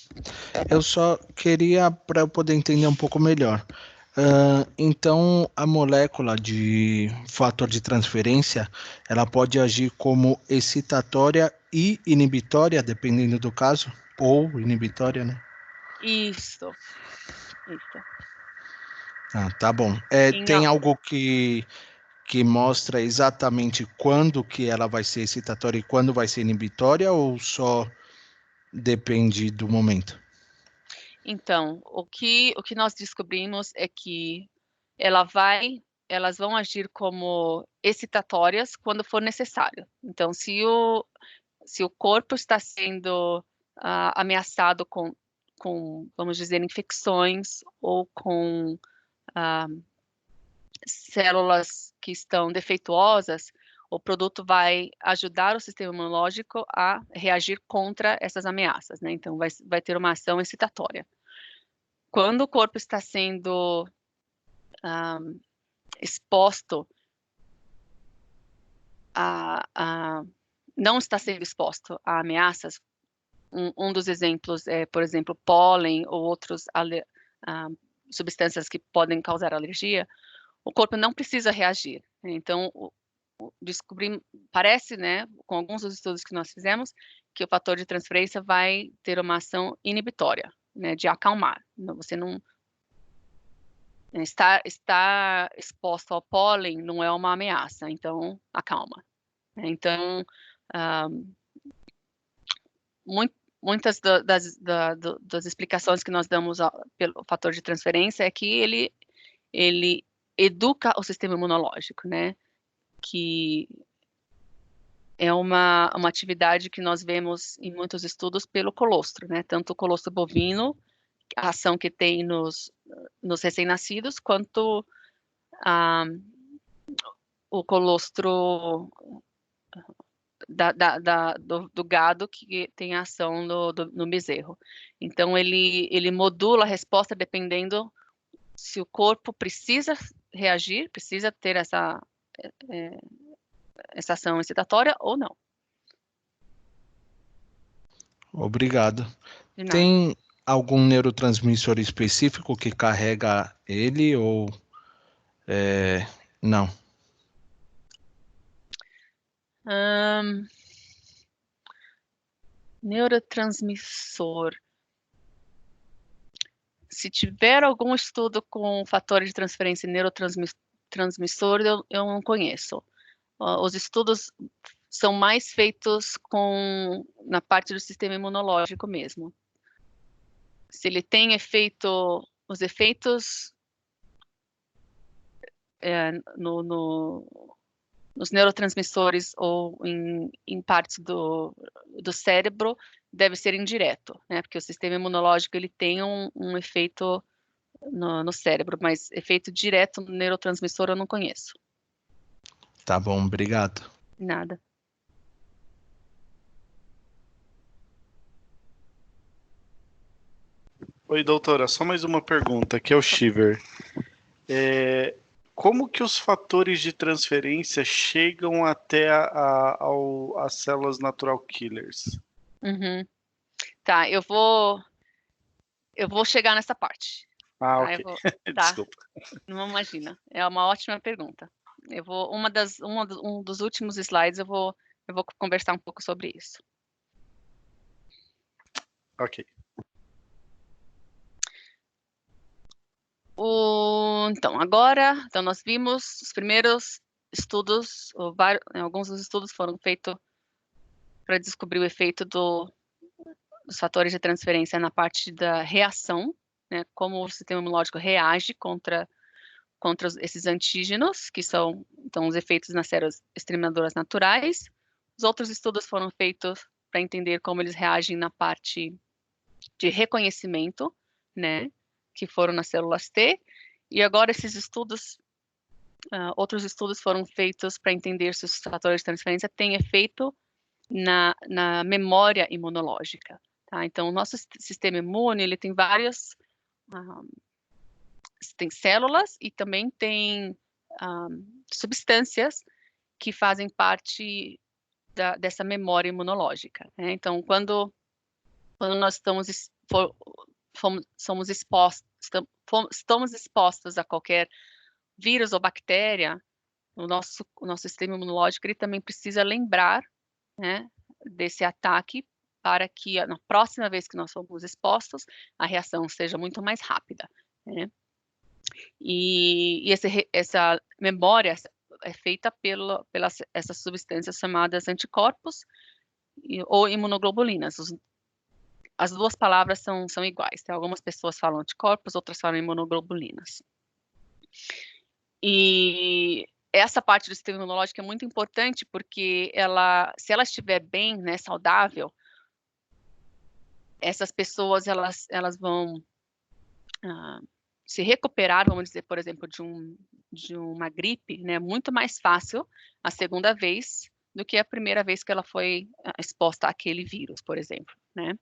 Eu só queria, para eu poder entender um pouco melhor. Então, a molécula de fator de transferência, ela pode agir como excitatória e inibitória, dependendo do caso, ou inibitória, né? Isso. Tá bom. Tem algo que mostra exatamente quando que ela vai ser excitatória e quando vai ser inibitória, ou só depende do momento? Então, o que nós descobrimos é que elas vão agir como excitatórias quando for necessário. Então, se o corpo está sendo ameaçado com, vamos dizer, infecções ou com células que estão defeituosas, o produto vai ajudar o sistema imunológico a reagir contra essas ameaças, né? Então, vai ter uma ação excitatória. Quando o corpo está sendo exposto não está sendo exposto a ameaças, um dos exemplos é, por exemplo, pólen ou outras substâncias que podem causar alergia, o corpo não precisa reagir. Então, parece, né, com alguns dos estudos que nós fizemos, que o fator de transferência vai ter uma ação inibitória, né, de acalmar. Você estar exposto ao pólen não é uma ameaça, então acalma. Então, muitas das explicações que nós damos pelo fator de transferência é que ele educa o sistema imunológico, né? Que é uma atividade que nós vemos em muitos estudos pelo colostro, né? Tanto o colostro bovino, a ação que tem nos recém-nascidos, quanto o colostro do gado, que tem a ação no bezerro. Então, ele modula a resposta dependendo se o corpo precisa reagir, precisa ter essa ação excitatória ou não. Obrigado. De nada. Tem algum neurotransmissor específico que carrega ele ou não? Neurotransmissor. Se tiver algum estudo com fatores de transferência e neurotransmissor, eu não conheço. Os estudos são mais feitos na parte do sistema imunológico mesmo. Se ele tem os efeitos nos neurotransmissores ou em partes do cérebro, deve ser indireto, né? Porque o sistema imunológico ele tem um efeito no cérebro, mas efeito direto no neurotransmissor eu não conheço. Tá bom, obrigado. Nada. Oi, doutora, só mais uma pergunta, que é o Shiver. Como que os fatores de transferência chegam até as células natural killers? Uhum. Tá, eu vou chegar nessa parte. Ah, Tá, ok. Tá, Desculpa. não imagina. É uma ótima pergunta. Um dos últimos slides eu vou conversar um pouco sobre isso. Ok. Então nós vimos os primeiros estudos, alguns dos estudos foram feitos para descobrir o efeito dos fatores de transferência na parte da reação, né, como o sistema imunológico reage contra esses antígenos, que são então os efeitos nas células exterminadoras naturais. Os outros estudos foram feitos para entender como eles reagem na parte de reconhecimento, né, que foram nas células T, e agora esses estudos, outros estudos foram feitos para entender se os fatores de transferência têm efeito na memória imunológica, tá? Então, o nosso sistema imune, ele tem várias, tem células e também tem substâncias que fazem parte dessa memória imunológica, né? Então, quando nós estamos expostos a qualquer vírus ou bactéria, o nosso sistema imunológico ele também precisa lembrar, né, desse ataque para que na próxima vez que nós formos expostos, a reação seja muito mais rápida, né? E essa memória é feita pelas essas substâncias chamadas anticorpos ou imunoglobulinas. As duas palavras são iguais. Tem algumas pessoas falam anticorpos, outras falam imunoglobulinas. E essa parte do sistema imunológico é muito importante porque se ela estiver bem, né, saudável, essas pessoas elas vão se recuperar, vamos dizer, por exemplo, de uma gripe, né, muito mais fácil a segunda vez do que a primeira vez que ela foi exposta àquele vírus, por exemplo, né?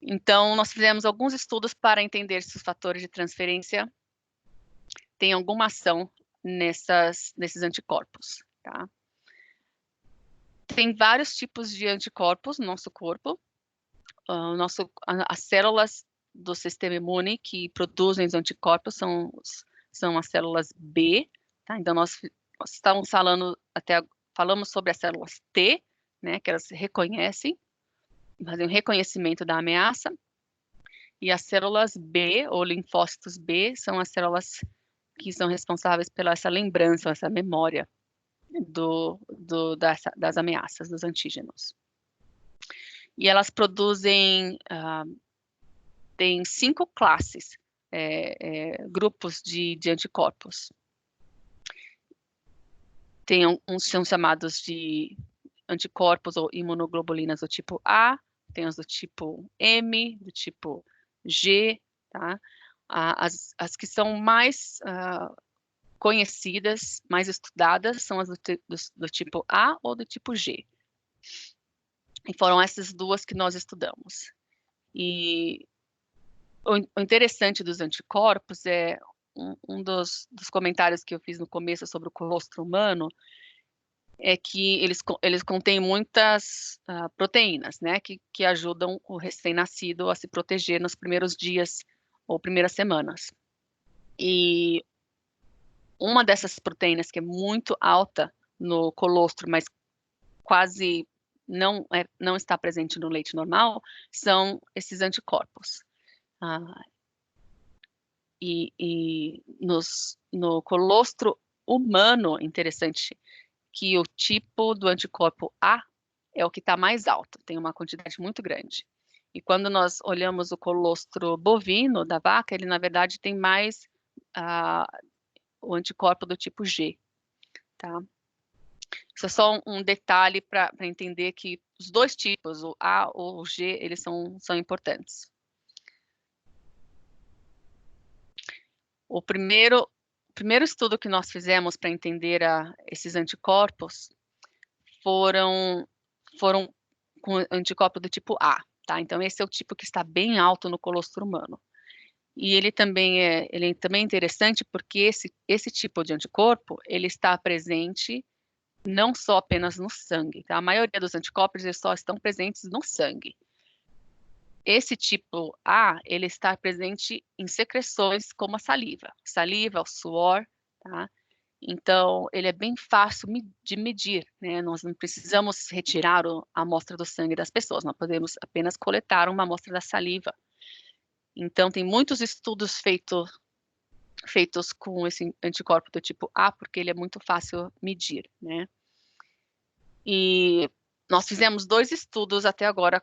Então, nós fizemos alguns estudos para entender se os fatores de transferência têm alguma ação nesses anticorpos, tá? Tem vários tipos de anticorpos no nosso corpo. As células do sistema imune que produzem os anticorpos são as células B, tá? Então, nós estávamos falamos sobre as células T, né, que elas reconhecem, fazem um reconhecimento da ameaça, E as células B, ou linfócitos B, são as células que são responsáveis pela essa lembrança, essa memória das ameaças, dos antígenos. E elas produzem, tem 5 classes, grupos de anticorpos. Tem uns são chamados de anticorpos ou imunoglobulinas do tipo A, tem os do tipo M, do tipo G, tá? As que são mais conhecidas, mais estudadas, são as do tipo A ou do tipo G. E foram essas duas que nós estudamos. E o interessante dos anticorpos é um dos comentários que eu fiz no começo sobre o colostro humano, é que eles contêm muitas proteínas, né, que ajudam o recém-nascido a se proteger nos primeiros dias ou primeiras semanas. E uma dessas proteínas que é muito alta no colostro, mas quase não está presente no leite normal, são esses anticorpos. No colostro humano, interessante, que o tipo do anticorpo A é o que está mais alto, tem uma quantidade muito grande. E quando nós olhamos o colostro bovino da vaca, ele na verdade tem mais o anticorpo do tipo G, tá? Isso é só um detalhe para entender que os dois tipos, o A ou o G, eles são importantes. O primeiro estudo que nós fizemos para entender esses anticorpos foram com anticorpo do tipo A, tá? Então, esse é o tipo que está bem alto no colostro humano. E ele também é interessante porque esse tipo de anticorpo, ele está presente não só apenas no sangue, tá? A maioria dos anticorpos, eles só estão presentes no sangue. Esse tipo A, ele está presente em secreções como a saliva, o suor, tá? Então, ele é bem fácil de medir, né? Nós não precisamos retirar a amostra do sangue das pessoas, nós podemos apenas coletar uma amostra da saliva. Então, tem muitos estudos feitos com esse anticorpo do tipo A, porque ele é muito fácil medir, né? E nós fizemos 2 estudos até agora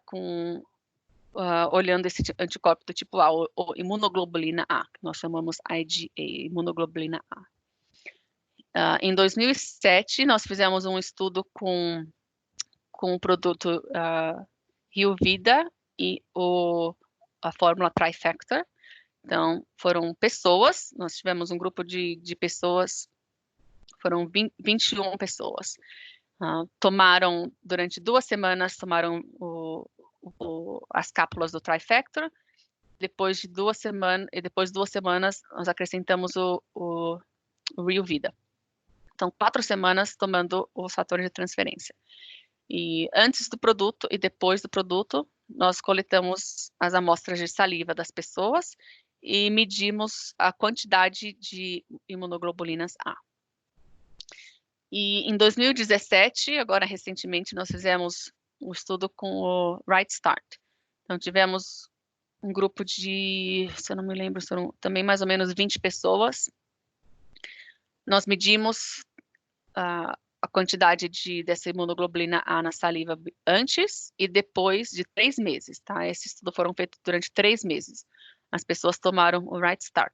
olhando esse anticorpo do tipo A, ou imunoglobulina A, que nós chamamos IgA, imunoglobulina A. Em 2007, nós fizemos um estudo com o produto Rio Vida e a fórmula Trifactor. Então, foram pessoas, nós tivemos um grupo de pessoas, foram 21 pessoas. Tomaram, durante 2 semanas, tomaram as cápsulas do Trifactor. Depois de 2 semanas, nós acrescentamos o Rio Vida. Então, 4 semanas tomando os fatores de transferência. E antes do produto e depois do produto, nós coletamos as amostras de saliva das pessoas e medimos a quantidade de imunoglobulinas A. E em 2017, agora recentemente, nós fizemos um estudo com o Right Start. Então, tivemos um grupo de, se eu não me lembro, foram também mais ou menos 20 pessoas. Nós medimos a quantidade dessa imunoglobulina A na saliva antes e depois de 3 meses, tá? Esse estudo foram feitos durante 3 meses. As pessoas tomaram o Right Start.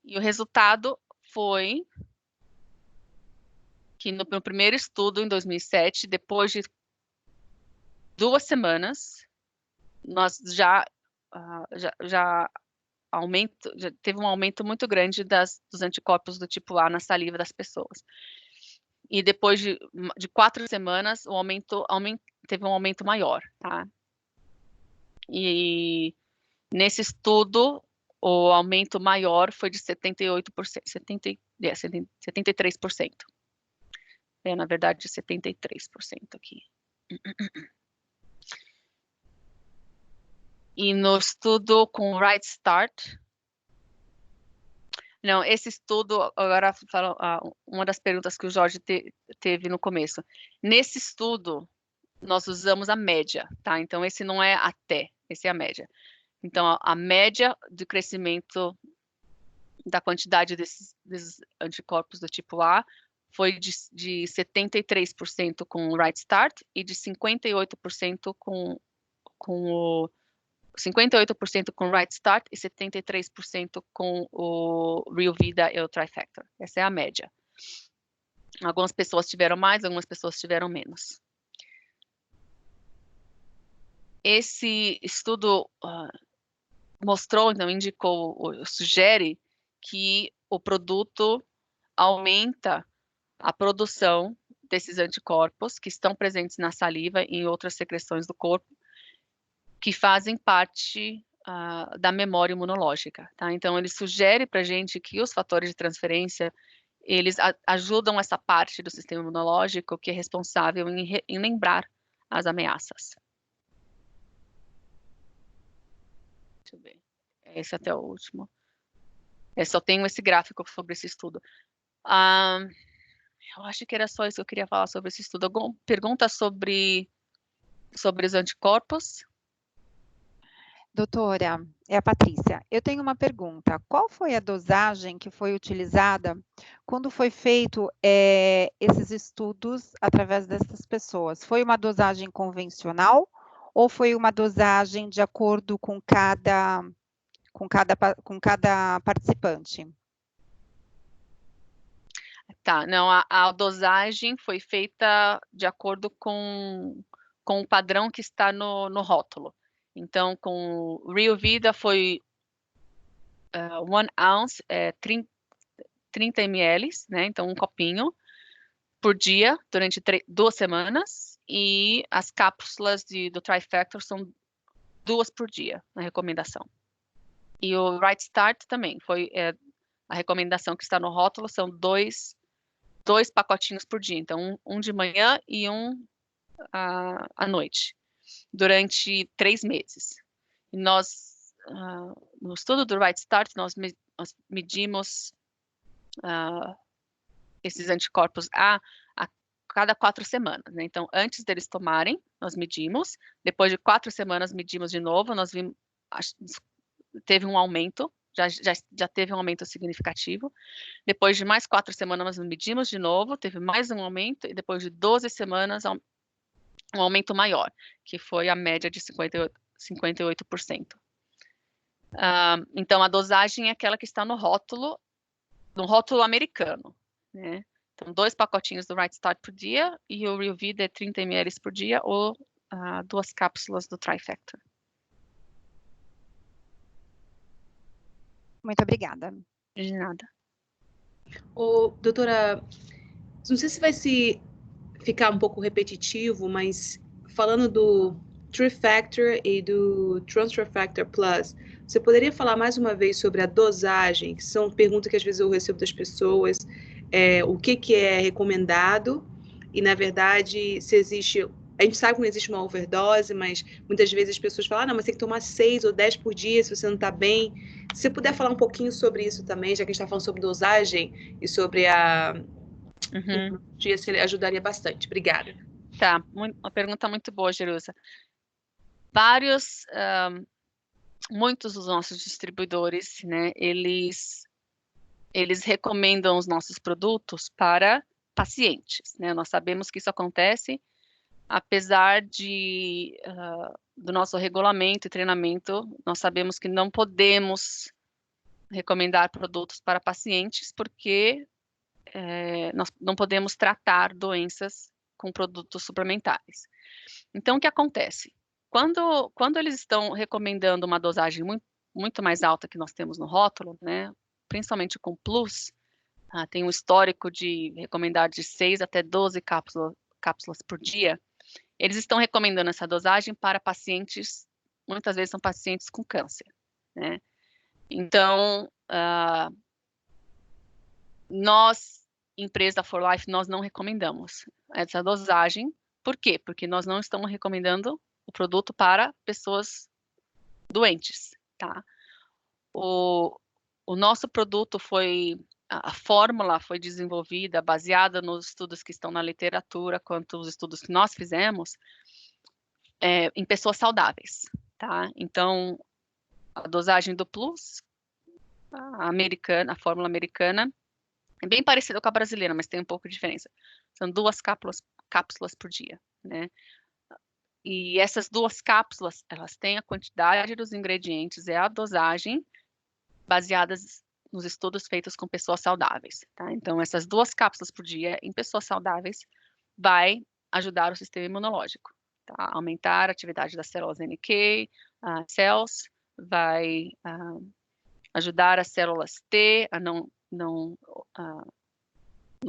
E o resultado foi que no primeiro estudo, em 2007, depois de 2 semanas, nós já teve um aumento muito grande dos anticorpos do tipo A na saliva das pessoas. E depois de 4 semanas, teve um aumento maior, tá? E nesse estudo, o aumento maior foi de 78%, 73%. Na verdade, 73% aqui. E no estudo com Right Start, não, esse estudo, agora uma das perguntas que o Jorge teve no começo. Nesse estudo, nós usamos a média, tá? Então, esse não é até, esse é a média. Então, a média de crescimento da quantidade desses anticorpos do tipo A foi de 73% com o Right Start e de 58% com o 58% com o Right Start e 73% com o Real Vida e o Trifactor. Essa é a média. Algumas pessoas tiveram mais, algumas pessoas tiveram menos. Esse estudo mostrou, então indicou, sugere que o produto aumenta a produção desses anticorpos que estão presentes na saliva e em outras secreções do corpo, que fazem parte da memória imunológica, tá? Então, ele sugere para a gente que os fatores de transferência, eles ajudam essa parte do sistema imunológico que é responsável em lembrar as ameaças. Deixa eu ver. Esse até o último. Eu só tenho esse gráfico sobre esse estudo. Eu acho que era só isso que eu queria falar sobre esse estudo. Alguma pergunta sobre os anticorpos? Doutora, é a Patrícia. Eu tenho uma pergunta. Qual foi a dosagem que foi utilizada quando foi feito esses estudos através dessas pessoas? Foi uma dosagem convencional ou foi uma dosagem de acordo com cada participante? Tá, não, a dosagem foi feita de acordo com o padrão que está no rótulo. Então, com o Real Vida foi 1 ounce, 30 ml, né? Então, um copinho por dia, durante 2 semanas. E as cápsulas do Trifactor são 2 por dia, na recomendação. E o Right Start também, foi a recomendação que está no rótulo, são 2 pacotinhos por dia. Então, um de manhã e um à noite, durante 3 meses. E nós, no estudo do Right Start, nós medimos esses anticorpos a cada 4 semanas, né? Então, antes deles tomarem, nós medimos. Depois de 4 semanas, medimos de novo. Nós vimos, teve um aumento, já teve um aumento significativo. Depois de mais 4 semanas, nós medimos de novo, teve mais um aumento. E depois de 12 semanas, um aumento maior, que foi a média de 58%. Então, a dosagem é aquela que está no rótulo americano, né? Então, 2 pacotinhos do Right Start por dia e o Real Vida é 30 ml por dia ou 2 cápsulas do Trifactor. Muito obrigada. De nada. Doutora, não sei se vai ficar um pouco repetitivo, mas falando do Trifactor e do Transfer Factor Plus, você poderia falar mais uma vez sobre a dosagem, que são perguntas que às vezes eu recebo das pessoas, o que é recomendado e, na verdade, se existe... A gente sabe que não existe uma overdose, mas muitas vezes as pessoas falam, não, mas tem que tomar 6 ou 10 por dia se você não está bem. Se você puder falar um pouquinho sobre isso também, já que a gente está falando sobre dosagem e sobre dia, ajudaria bastante. Obrigada. Tá, uma pergunta muito boa, Jerusa. Muitos dos nossos distribuidores, né, eles recomendam os nossos produtos para pacientes, né? Nós sabemos que isso acontece, apesar do nosso regulamento e treinamento, nós sabemos que não podemos recomendar produtos para pacientes, porque nós não podemos tratar doenças com produtos suplementares. Então, o que acontece? Quando eles estão recomendando uma dosagem muito mais alta que nós temos no rótulo, né, principalmente com Plus, tem um histórico de recomendar de 6 até 12 cápsulas por dia, eles estão recomendando essa dosagem para pacientes, muitas vezes são pacientes com câncer, né? Então, nós, empresa da For Life, nós não recomendamos essa dosagem. Por quê? Porque nós não estamos recomendando o produto para pessoas doentes, tá? O nosso produto a fórmula foi desenvolvida baseada nos estudos que estão na literatura, quanto os estudos que nós fizemos, em pessoas saudáveis, tá? Então, a dosagem do Plus, a fórmula americana, é bem parecida com a brasileira, mas tem um pouco de diferença. São 2 cápsulas por dia, né? E essas 2 cápsulas, elas têm a quantidade dos ingredientes, a dosagem, baseadas nos estudos feitos com pessoas saudáveis, tá? Então, essas 2 cápsulas por dia em pessoas saudáveis vai ajudar o sistema imunológico, tá? Aumentar a atividade das células NK, cells, vai ajudar as células T a não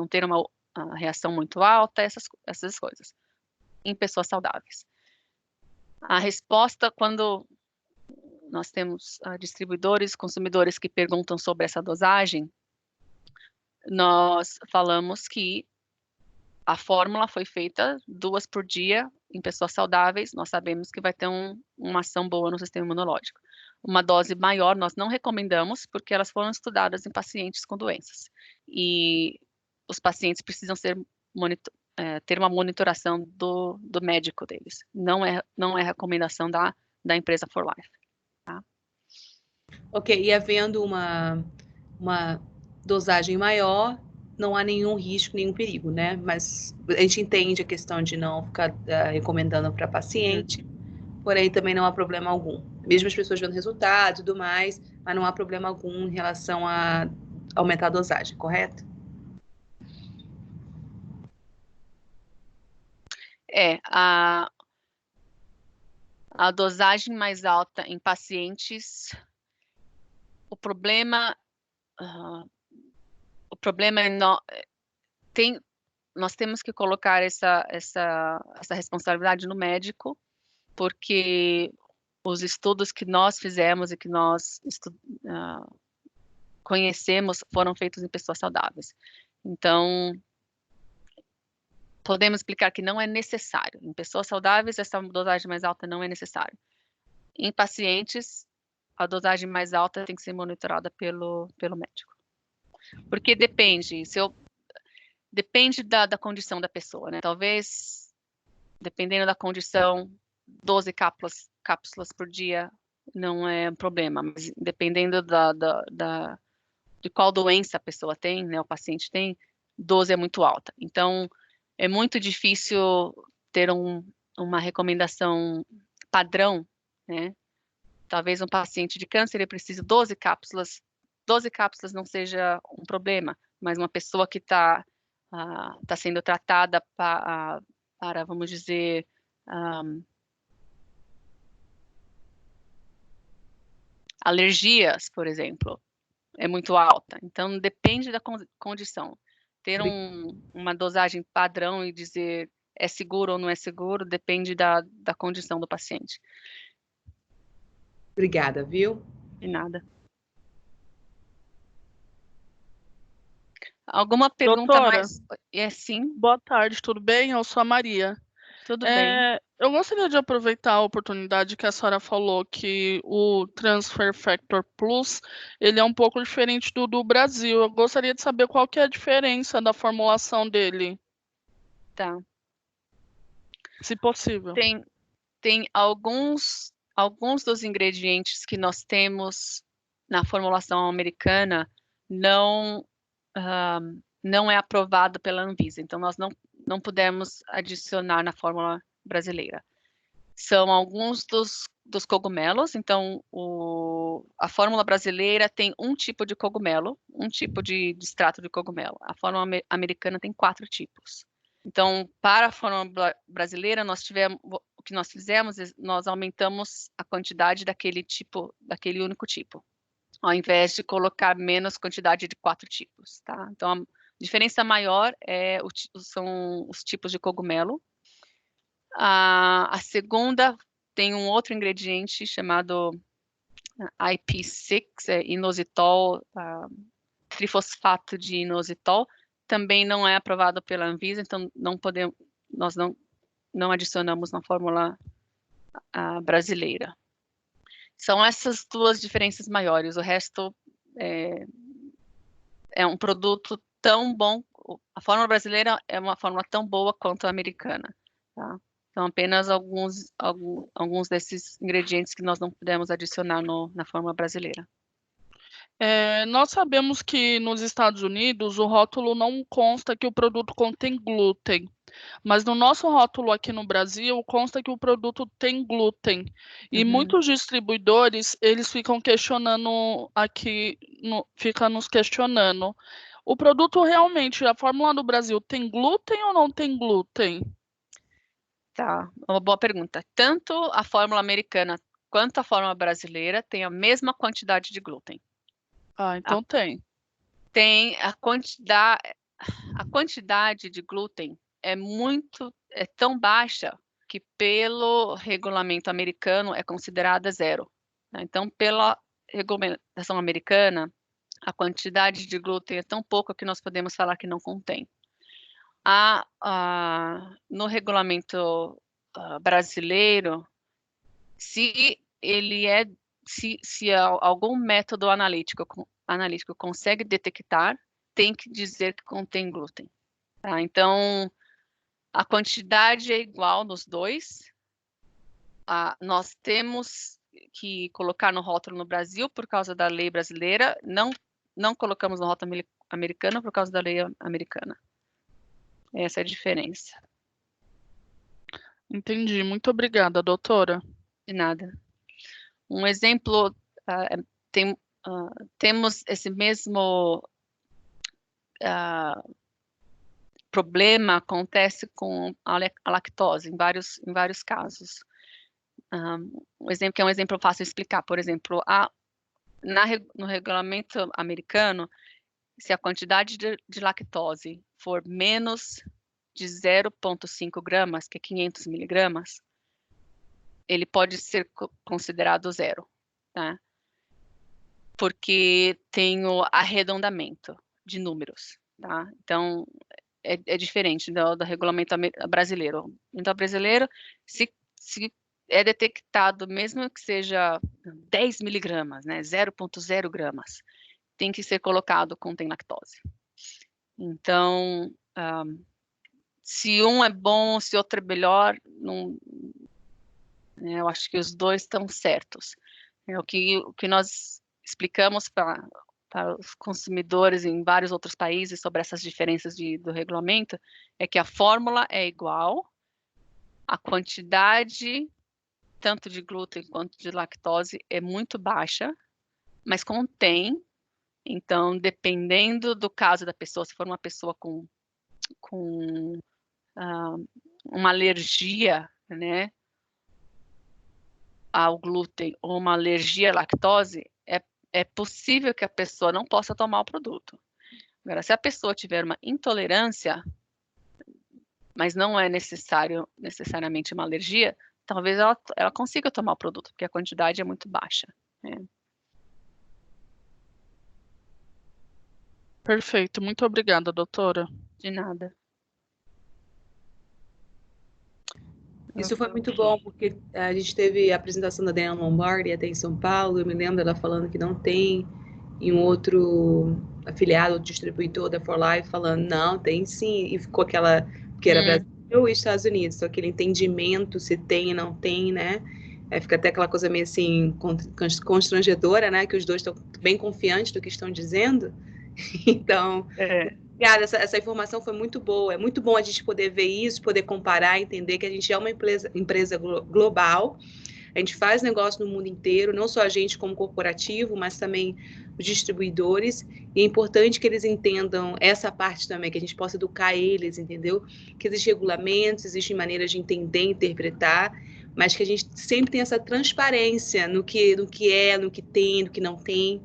ter uma reação muito alta, essas coisas, em pessoas saudáveis. A resposta, quando nós temos distribuidores, consumidores que perguntam sobre essa dosagem, nós falamos que a fórmula foi feita 2 por dia em pessoas saudáveis, nós sabemos que vai ter uma ação boa no sistema imunológico. Uma dose maior nós não recomendamos, porque elas foram estudadas em pacientes com doenças. E os pacientes precisam ter uma monitoração do médico deles. Não é recomendação da empresa For Life. Tá? Ok, e havendo uma dosagem maior, não há nenhum risco, nenhum perigo, né? Mas a gente entende a questão de não ficar recomendando para paciente, porém também não há problema algum. Mesmo as pessoas vendo resultados e tudo mais, mas não há problema algum em relação a aumentar a dosagem, correto? A dosagem mais alta em pacientes, o problema nós temos que colocar essa responsabilidade no médico, porque os estudos que nós fizemos e que nós conhecemos foram feitos em pessoas saudáveis. Então, podemos explicar que não é necessário. Em pessoas saudáveis, essa dosagem mais alta não é necessária. Em pacientes, a dosagem mais alta tem que ser monitorada pelo médico. Porque depende da condição da pessoa, né? Talvez, dependendo da condição, 12 cápsulas por dia não é um problema, mas dependendo de qual doença a pessoa tem, né, o paciente tem, 12 é muito alta. Então, é muito difícil ter uma recomendação padrão, né? Talvez um paciente de câncer ele precise 12 cápsulas. 12 cápsulas não seja um problema, mas uma pessoa que está sendo tratada para, vamos dizer, alergias, por exemplo, é muito alta. Então, depende da condição. Ter uma dosagem padrão e dizer é seguro ou não é seguro, depende da condição do paciente. Obrigada, viu? De nada. Alguma pergunta Doutora, mais? Sim. Boa tarde, tudo bem? Eu sou a Maria. Tudo bem. Eu gostaria de aproveitar a oportunidade que a senhora falou que o Transfer Factor Plus, ele é um pouco diferente do Brasil. Eu gostaria de saber qual que é a diferença da formulação dele. Tá. Se possível. Tem alguns dos ingredientes que nós temos na formulação americana não é aprovado pela Anvisa. Então, nós não pudemos adicionar na fórmula brasileira. São alguns dos cogumelos. Então, a fórmula brasileira tem um tipo de cogumelo, um tipo de extrato de cogumelo. A fórmula americana tem 4 tipos. Então, para a fórmula brasileira, o que nós fizemos é nós aumentamos a quantidade daquele único tipo, ao invés de colocar menos quantidade de 4 tipos, tá? Então, a diferença maior são os tipos de cogumelo. A segunda tem um outro ingrediente chamado IP6, inositol, trifosfato de inositol, também não é aprovado pela Anvisa, então nós não adicionamos na fórmula brasileira. São essas 2 diferenças maiores. O resto é um produto tão bom. A fórmula brasileira é uma fórmula tão boa quanto a americana. Tá? Então, apenas alguns desses ingredientes que nós não pudemos adicionar na fórmula brasileira. Nós sabemos que nos Estados Unidos o rótulo não consta que o produto contém glúten, mas no nosso rótulo aqui no Brasil consta que o produto tem glúten. E muitos distribuidores, eles ficam questionando aqui, fica nos questionando. O produto realmente, a fórmula do Brasil, tem glúten ou não tem glúten? Tá, uma boa pergunta. Tanto a fórmula americana quanto a fórmula brasileira têm a mesma quantidade de glúten. Ah, então tem. Tem a quantidade de glúten é tão baixa que pelo regulamento americano é considerada zero. Né? Então, pela regulamentação americana, a quantidade de glúten é tão pouca que nós podemos falar que não contém. No regulamento brasileiro, se algum método analítico consegue detectar, tem que dizer que contém glúten. Tá? Então, a quantidade é igual nos dois. Nós temos que colocar no rótulo no Brasil por causa da lei brasileira, não colocamos no rótulo americano por causa da lei americana. Essa é a diferença. Entendi. Muito obrigada, doutora. De nada. Um exemplo, temos esse mesmo problema, acontece com a lactose em vários casos. Um exemplo que é um exemplo fácil de explicar, por exemplo, no regulamento americano, se a quantidade de lactose for menos de 0,5 gramas, que é 500 miligramas, ele pode ser considerado zero, tá? Porque tem o arredondamento de números, tá? Então, é diferente do regulamento brasileiro. Então, brasileiro, se é detectado, mesmo que seja 10 miligramas, né, 0,0 gramas, tem que ser colocado contém lactose. Então, se um é bom, se outro é melhor, eu acho que os dois estão certos. O que nós explicamos para os consumidores em vários outros países sobre essas diferenças do regulamento é que a fórmula é igual, a quantidade tanto de glúten quanto de lactose é muito baixa, mas contém. Então, dependendo do caso da pessoa, se for uma pessoa com uma alergia, né, ao glúten ou uma alergia à lactose, é possível que a pessoa não possa tomar o produto. Agora, se a pessoa tiver uma intolerância, mas não é necessariamente uma alergia, talvez ela consiga tomar o produto, porque a quantidade é muito baixa. Né? Perfeito. Muito obrigada, doutora. De nada. Isso foi muito bom, porque a gente teve a apresentação da Diana Lombardi até em São Paulo, eu me lembro dela falando que não tem, e um outro afiliado, outro distribuidor da For Life falando, não, tem sim, e ficou aquela, que era Brasil e Estados Unidos, só aquele entendimento se tem e não tem, né? Aí fica até aquela coisa meio assim, constrangedora, né? Que os dois estão bem confiantes do que estão dizendo. Então... Obrigada, essa informação foi muito boa. É muito bom a gente poder ver isso, poder comparar, entender que a gente é uma empresa global. A gente faz negócio no mundo inteiro, não só a gente como corporativo, mas também os distribuidores. E é importante que eles entendam essa parte também, que a gente possa educar eles, entendeu? Que existem regulamentos, existem maneiras de entender, interpretar, mas que a gente sempre tem essa transparência no que é, no que tem, no que não tem.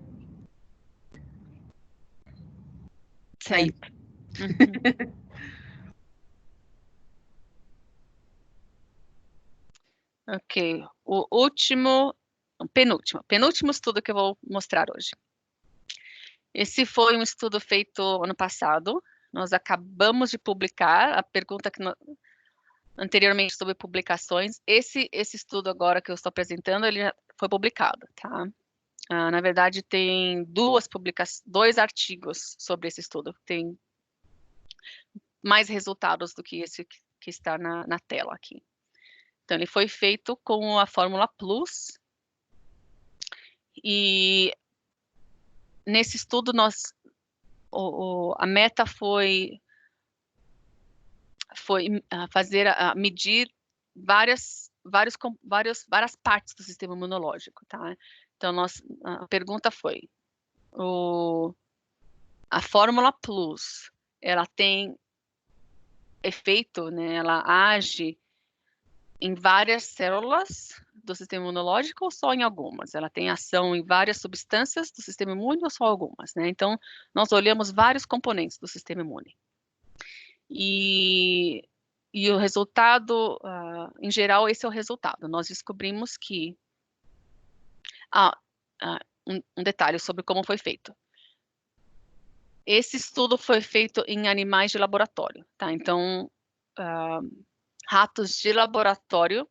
Certo. Ok, penúltimo estudo que eu vou mostrar hoje. Esse foi um estudo feito ano passado, nós acabamos de publicar, a pergunta que anteriormente sobre publicações, esse estudo agora que eu estou apresentando, ele já foi publicado, tá? Na verdade, tem dois artigos sobre esse estudo, tem mais resultados do que esse que está na tela aqui. Então, ele foi feito com a Fórmula Plus. E nesse estudo, a meta foi medir várias partes do sistema imunológico, tá? Então, a pergunta foi, a Fórmula Plus, ela tem efeito, né? Ela age em várias células do sistema imunológico ou só em algumas? Ela tem ação em várias substâncias do sistema imune ou só algumas, né? Então, nós olhamos vários componentes do sistema imune. E o resultado, em geral, esse é o resultado. Nós descobrimos que... um detalhe sobre como foi feito. Esse estudo foi feito em animais de laboratório, tá? Então, ratos de laboratório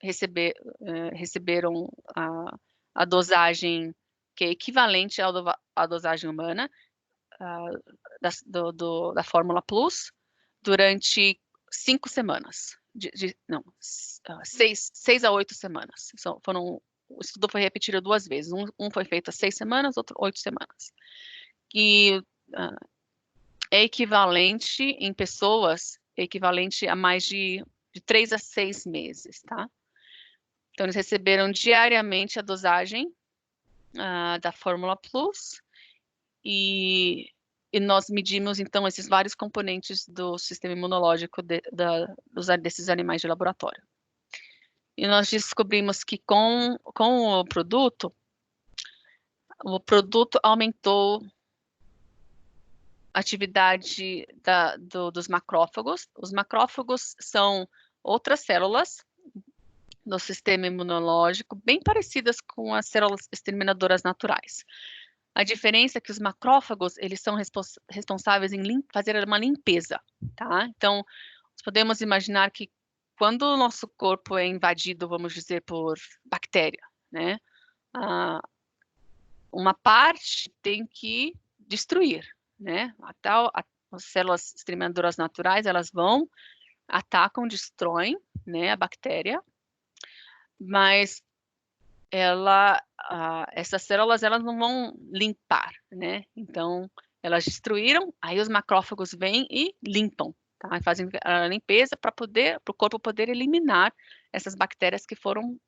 receberam a dosagem que é equivalente à dosagem humana da Fórmula Plus durante 5 semanas. 6 a 8 semanas. O estudo foi repetido 2 vezes. Um foi feito há 6 semanas, outro 8 semanas. E é equivalente em pessoas, equivalente a mais de 3 a 6 meses, tá? Então, eles receberam diariamente a dosagem da Fórmula Plus e nós medimos, então, esses vários componentes do sistema imunológico desses animais de laboratório. E nós descobrimos que com o produto aumentou a atividade dos macrófagos. Os macrófagos são outras células no sistema imunológico, bem parecidas com as células exterminadoras naturais. A diferença é que os macrófagos, eles são responsáveis em fazer uma limpeza, tá? Então, podemos imaginar que quando o nosso corpo é invadido, vamos dizer, por bactéria, né? Uma parte tem que destruir, né? As células exterminadoras naturais, elas vão, atacam, destroem, né, a bactéria, mas essas células, elas não vão limpar, né? Então, elas destruíram, aí os macrófagos vêm e limpam, tá? Fazem a limpeza para o corpo poder eliminar essas bactérias que foram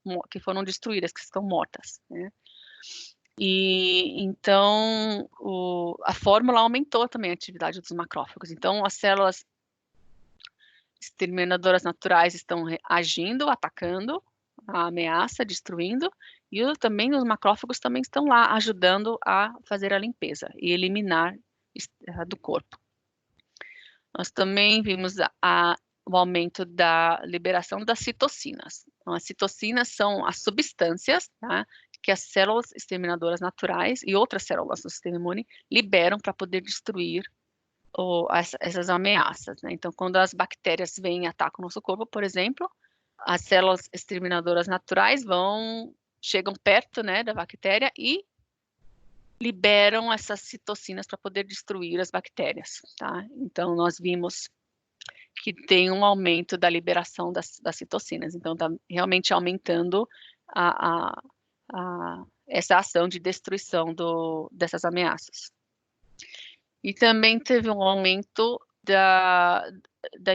destruídas, que estão mortas, né? E então a fórmula aumentou também a atividade dos macrófagos. Então, as células exterminadoras naturais estão agindo, atacando a ameaça, destruindo, e também os macrófagos também estão lá ajudando a fazer a limpeza e eliminar do corpo. Nós também vimos o aumento da liberação das citocinas. Então, as citocinas são as substâncias, tá, que as células exterminadoras naturais e outras células do sistema imune liberam para poder destruir essas ameaças, né? Então, quando as bactérias vêm e atacam o nosso corpo, por exemplo, as células exterminadoras naturais chegam perto, né, da bactéria e liberam essas citocinas para poder destruir as bactérias, tá? Então, nós vimos que tem um aumento da liberação das citocinas. Então, está realmente aumentando essa ação de destruição dessas ameaças. E também teve um aumento da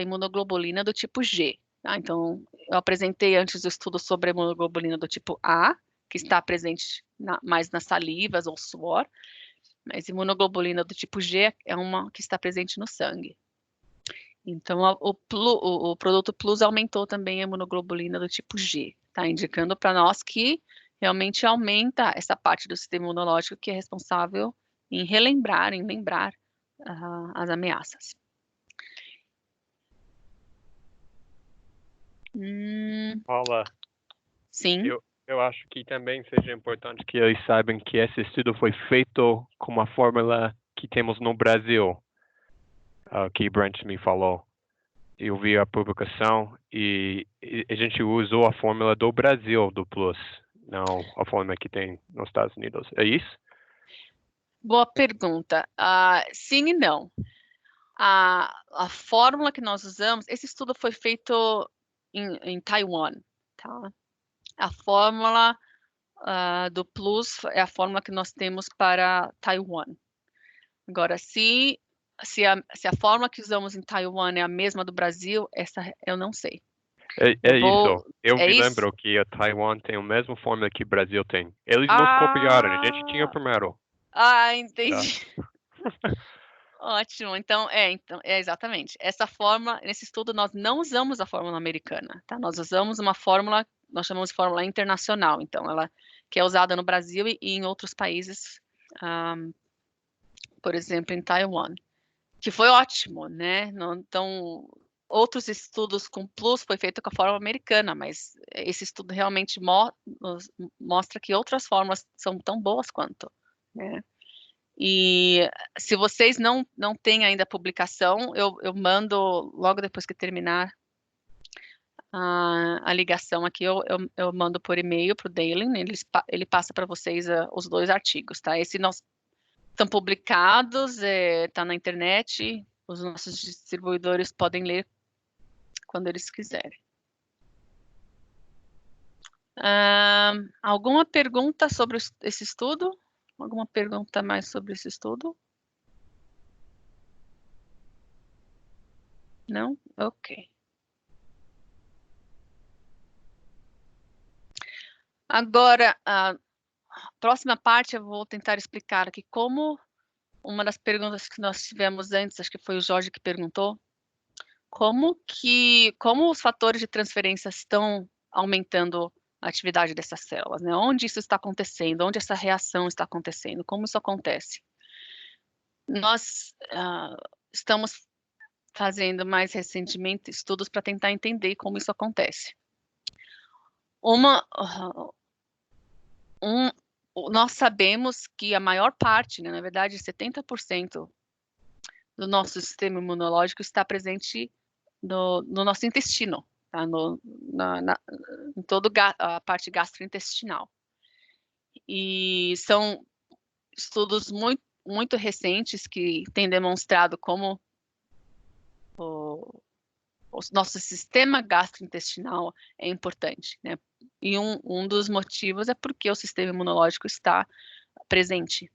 imunoglobulina do tipo G. Tá? Então, eu apresentei antes o estudo sobre a imunoglobulina do tipo A, que está presente mais nas salivas ou suor, mas imunoglobulina do tipo G é uma que está presente no sangue. Então, o produto Plus aumentou também a imunoglobulina do tipo G, tá? Indicando para nós que realmente aumenta essa parte do sistema imunológico que é responsável em lembrar as ameaças. Paula, Sim. Eu acho que também seja importante que eles saibam que esse estudo foi feito com uma fórmula que temos no Brasil, que Brent me falou. Eu vi a publicação e a gente usou a fórmula do Brasil, do Plus, não a fórmula que tem nos Estados Unidos. É isso? Boa pergunta. Sim e não. A fórmula que nós usamos, esse estudo foi feito em Taiwan, tá? A fórmula do plus é a fórmula que nós temos para Taiwan. Agora, se a fórmula que usamos em Taiwan é a mesma do Brasil, essa eu não sei. Isso. Eu É me isso? lembro que a Taiwan tem a mesma fórmula que o Brasil tem. Eles nos copiaram, a gente tinha primeiro. Entendi. Ótimo. Então, exatamente. Essa fórmula, nesse estudo, nós não usamos a fórmula americana, tá? Nós usamos uma fórmula, nós chamamos de fórmula internacional. Então, ela que é usada no Brasil e em outros países, por exemplo, em Taiwan, que foi ótimo, né? Então, outros estudos com plus foi feito com a fórmula americana, mas esse estudo realmente mostra que outras fórmulas são tão boas quanto, né? E se vocês não têm ainda a publicação, eu mando logo depois que terminar a ligação aqui, eu mando por e-mail para o Dalen, ele passa para vocês os 2 artigos, tá? Esse estão publicados, está na internet, os nossos distribuidores podem ler quando eles quiserem. Alguma pergunta sobre esse estudo? Alguma pergunta mais sobre esse estudo? Não? Ok. Agora, a próxima parte eu vou tentar explicar aqui como uma das perguntas que nós tivemos antes, acho que foi o Jorge que perguntou, como os fatores de transferência estão aumentando a atividade dessas células, né? Onde isso está acontecendo, onde essa reação está acontecendo, como isso acontece. Nós estamos fazendo mais recentemente estudos para tentar entender como isso acontece. Nós sabemos que a maior parte, né, na verdade 70% do nosso sistema imunológico está presente no nosso intestino, tá? Em toda a parte gastrointestinal. E são estudos muito, muito recentes que têm demonstrado como o nosso sistema gastrointestinal é importante, né? E um dos motivos é porque o sistema imunológico está presente.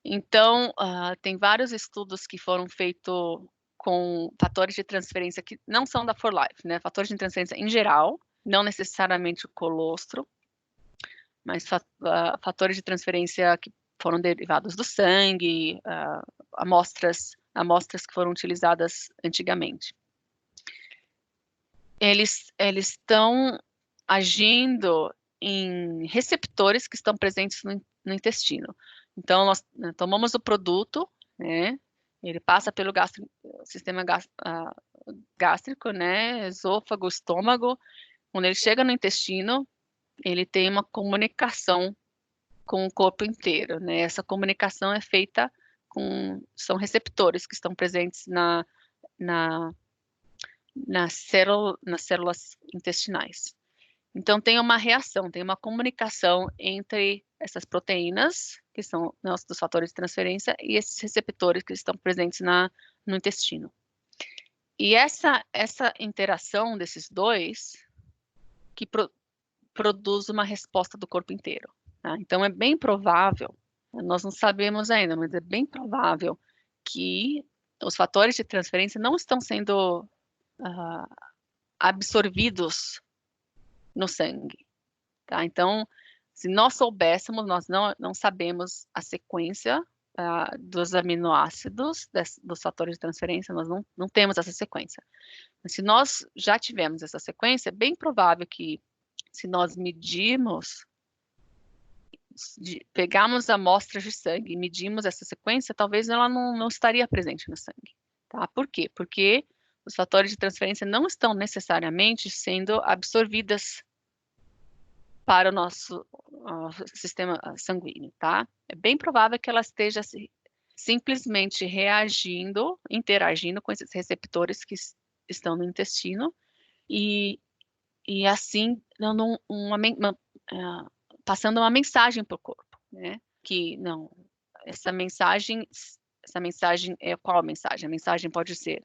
Então, tem vários estudos que foram feitos com fatores de transferência que não são da 4Life, né? Fatores de transferência em geral, não necessariamente o colostro, mas fatores de transferência que foram derivados do sangue, amostras que foram utilizadas antigamente. Eles estão agindo em receptores que estão presentes no intestino. Então, nós tomamos o produto, né? Ele passa pelo sistema gástrico, né? Esôfago, estômago. Quando ele chega no intestino, ele tem uma comunicação com o corpo inteiro, né? Essa comunicação é feita são receptores que estão presentes nas células intestinais. Então, tem uma reação, tem uma comunicação entre essas proteínas, que são dos fatores de transferência, e esses receptores que estão presentes no intestino. E essa interação desses dois que produz uma resposta do corpo inteiro. Tá? Então, é bem provável, nós não sabemos ainda, mas é bem provável que os fatores de transferência não estão sendo absorvidos no sangue. Tá? Então, se nós soubéssemos, nós não sabemos a sequência dos aminoácidos dos fatores de transferência, nós não temos essa sequência. Mas se nós já tivermos essa sequência, é bem provável que se nós pegarmos amostras de sangue e medimos essa sequência, talvez ela não estaria presente no sangue. Tá? Por quê? Porque os fatores de transferência não estão necessariamente sendo absorvidas para o nosso sistema sanguíneo, tá? É bem provável que ela esteja simplesmente interagindo com esses receptores que estão no intestino e assim passando uma mensagem para o corpo, né? Que essa mensagem é qual a mensagem? A mensagem pode ser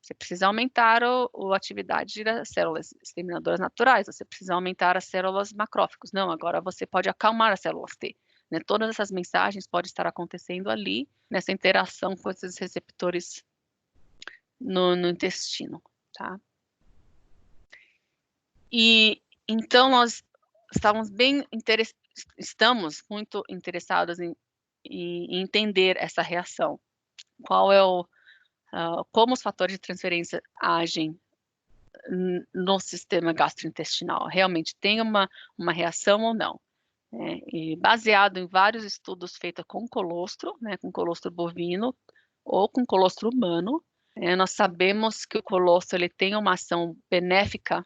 Você precisa aumentar a atividade das células exterminadoras naturais, você precisa aumentar as células macrófagos. Não, agora você pode acalmar as células T. Né? Todas essas mensagens podem estar acontecendo ali, nessa interação com esses receptores no intestino, tá? E então nós estamos muito interessados em entender essa reação. Qual é como os fatores de transferência agem no sistema gastrointestinal? Realmente tem uma reação ou não? Né? E baseado em vários estudos feitos com colostro, né, com colostro bovino ou com colostro humano, nós sabemos que o colostro ele tem uma ação benéfica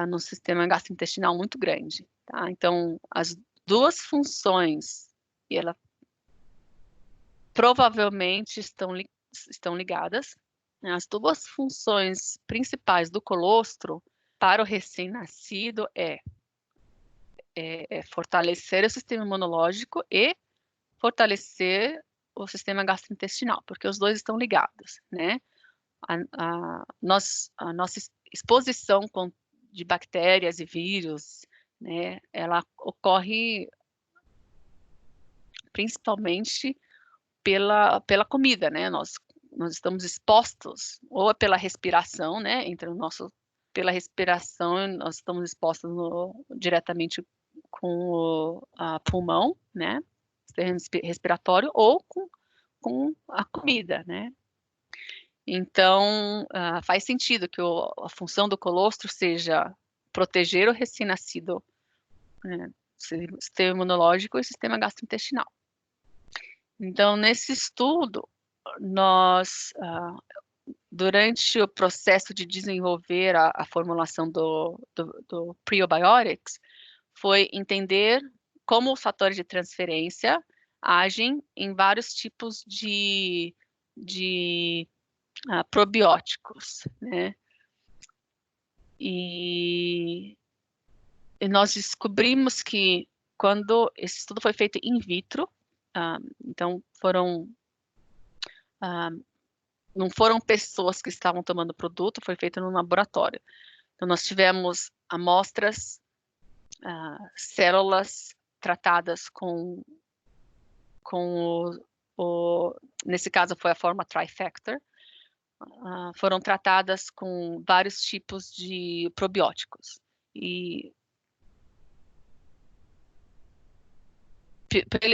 no sistema gastrointestinal muito grande. Tá? Então, as duas funções, e ela provavelmente estão ligadas. As duas funções principais do colostro para o recém-nascido é fortalecer o sistema imunológico e fortalecer o sistema gastrointestinal, porque os dois estão ligados, né? A nossa exposição de bactérias e vírus, né? Ela ocorre principalmente pela comida, né? Nós estamos expostos, ou pela respiração, né? Pela respiração, nós estamos expostos diretamente com o pulmão, né? Respiratório, ou com a comida, né? Então, faz sentido que a função do colostro seja proteger o recém-nascido, né? Sistema imunológico e sistema gastrointestinal. Então, nesse estudo, nós, durante o processo de desenvolver a formulação do Prebiotics, foi entender como os fatores de transferência agem em vários tipos de probióticos, né? E nós descobrimos que quando esse estudo foi feito in vitro, então não foram pessoas que estavam tomando o produto, foi feito no laboratório. Então nós tivemos amostras, células tratadas com nesse caso foi a forma trifactor, foram tratadas com vários tipos de probióticos. E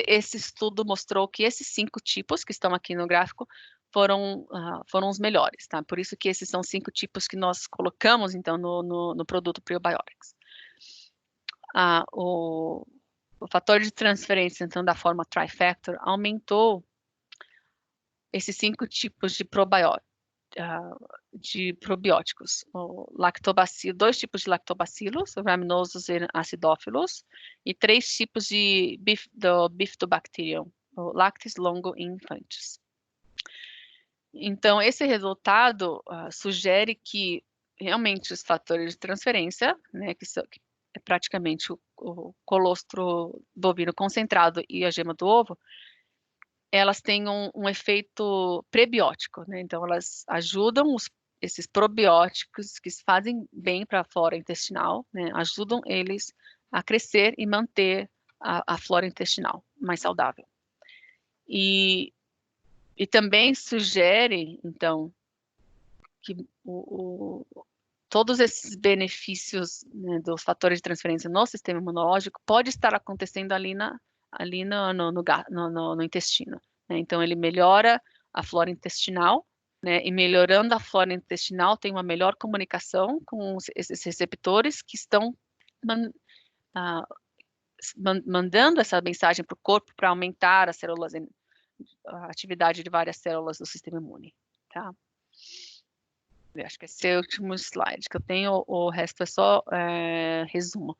esse estudo mostrou que esses 5 tipos que estão aqui no gráfico foram os melhores, tá? Por isso que esses são 5 tipos que nós colocamos, então, no produto Prebiotics. O fator de transferência, então, da forma trifactor, aumentou esses 5 tipos de probióticos, o lactobacilo, 2 tipos de lactobacilos, rhamnosus e acidófilos, e 3 tipos de bifidobacterium, o Lactis longo infantis. Então, esse resultado sugere que realmente os fatores de transferência, né, que é praticamente o colostro bovino concentrado e a gema do ovo, elas têm um efeito prebiótico, né? Então, elas ajudam esses probióticos que fazem bem para a flora intestinal, né? Ajudam eles a crescer e manter a flora intestinal mais saudável. E também sugere, então, que todos esses benefícios, né, dos fatores de transferência no sistema imunológico pode estar acontecendo ali no intestino. Né? Então, ele melhora a flora intestinal, né? E melhorando a flora intestinal, tem uma melhor comunicação com esses receptores que estão mandando essa mensagem para o corpo para aumentar a atividade de várias células do sistema imune. Tá? Acho que esse é o último slide que eu tenho, o resto é só resumo.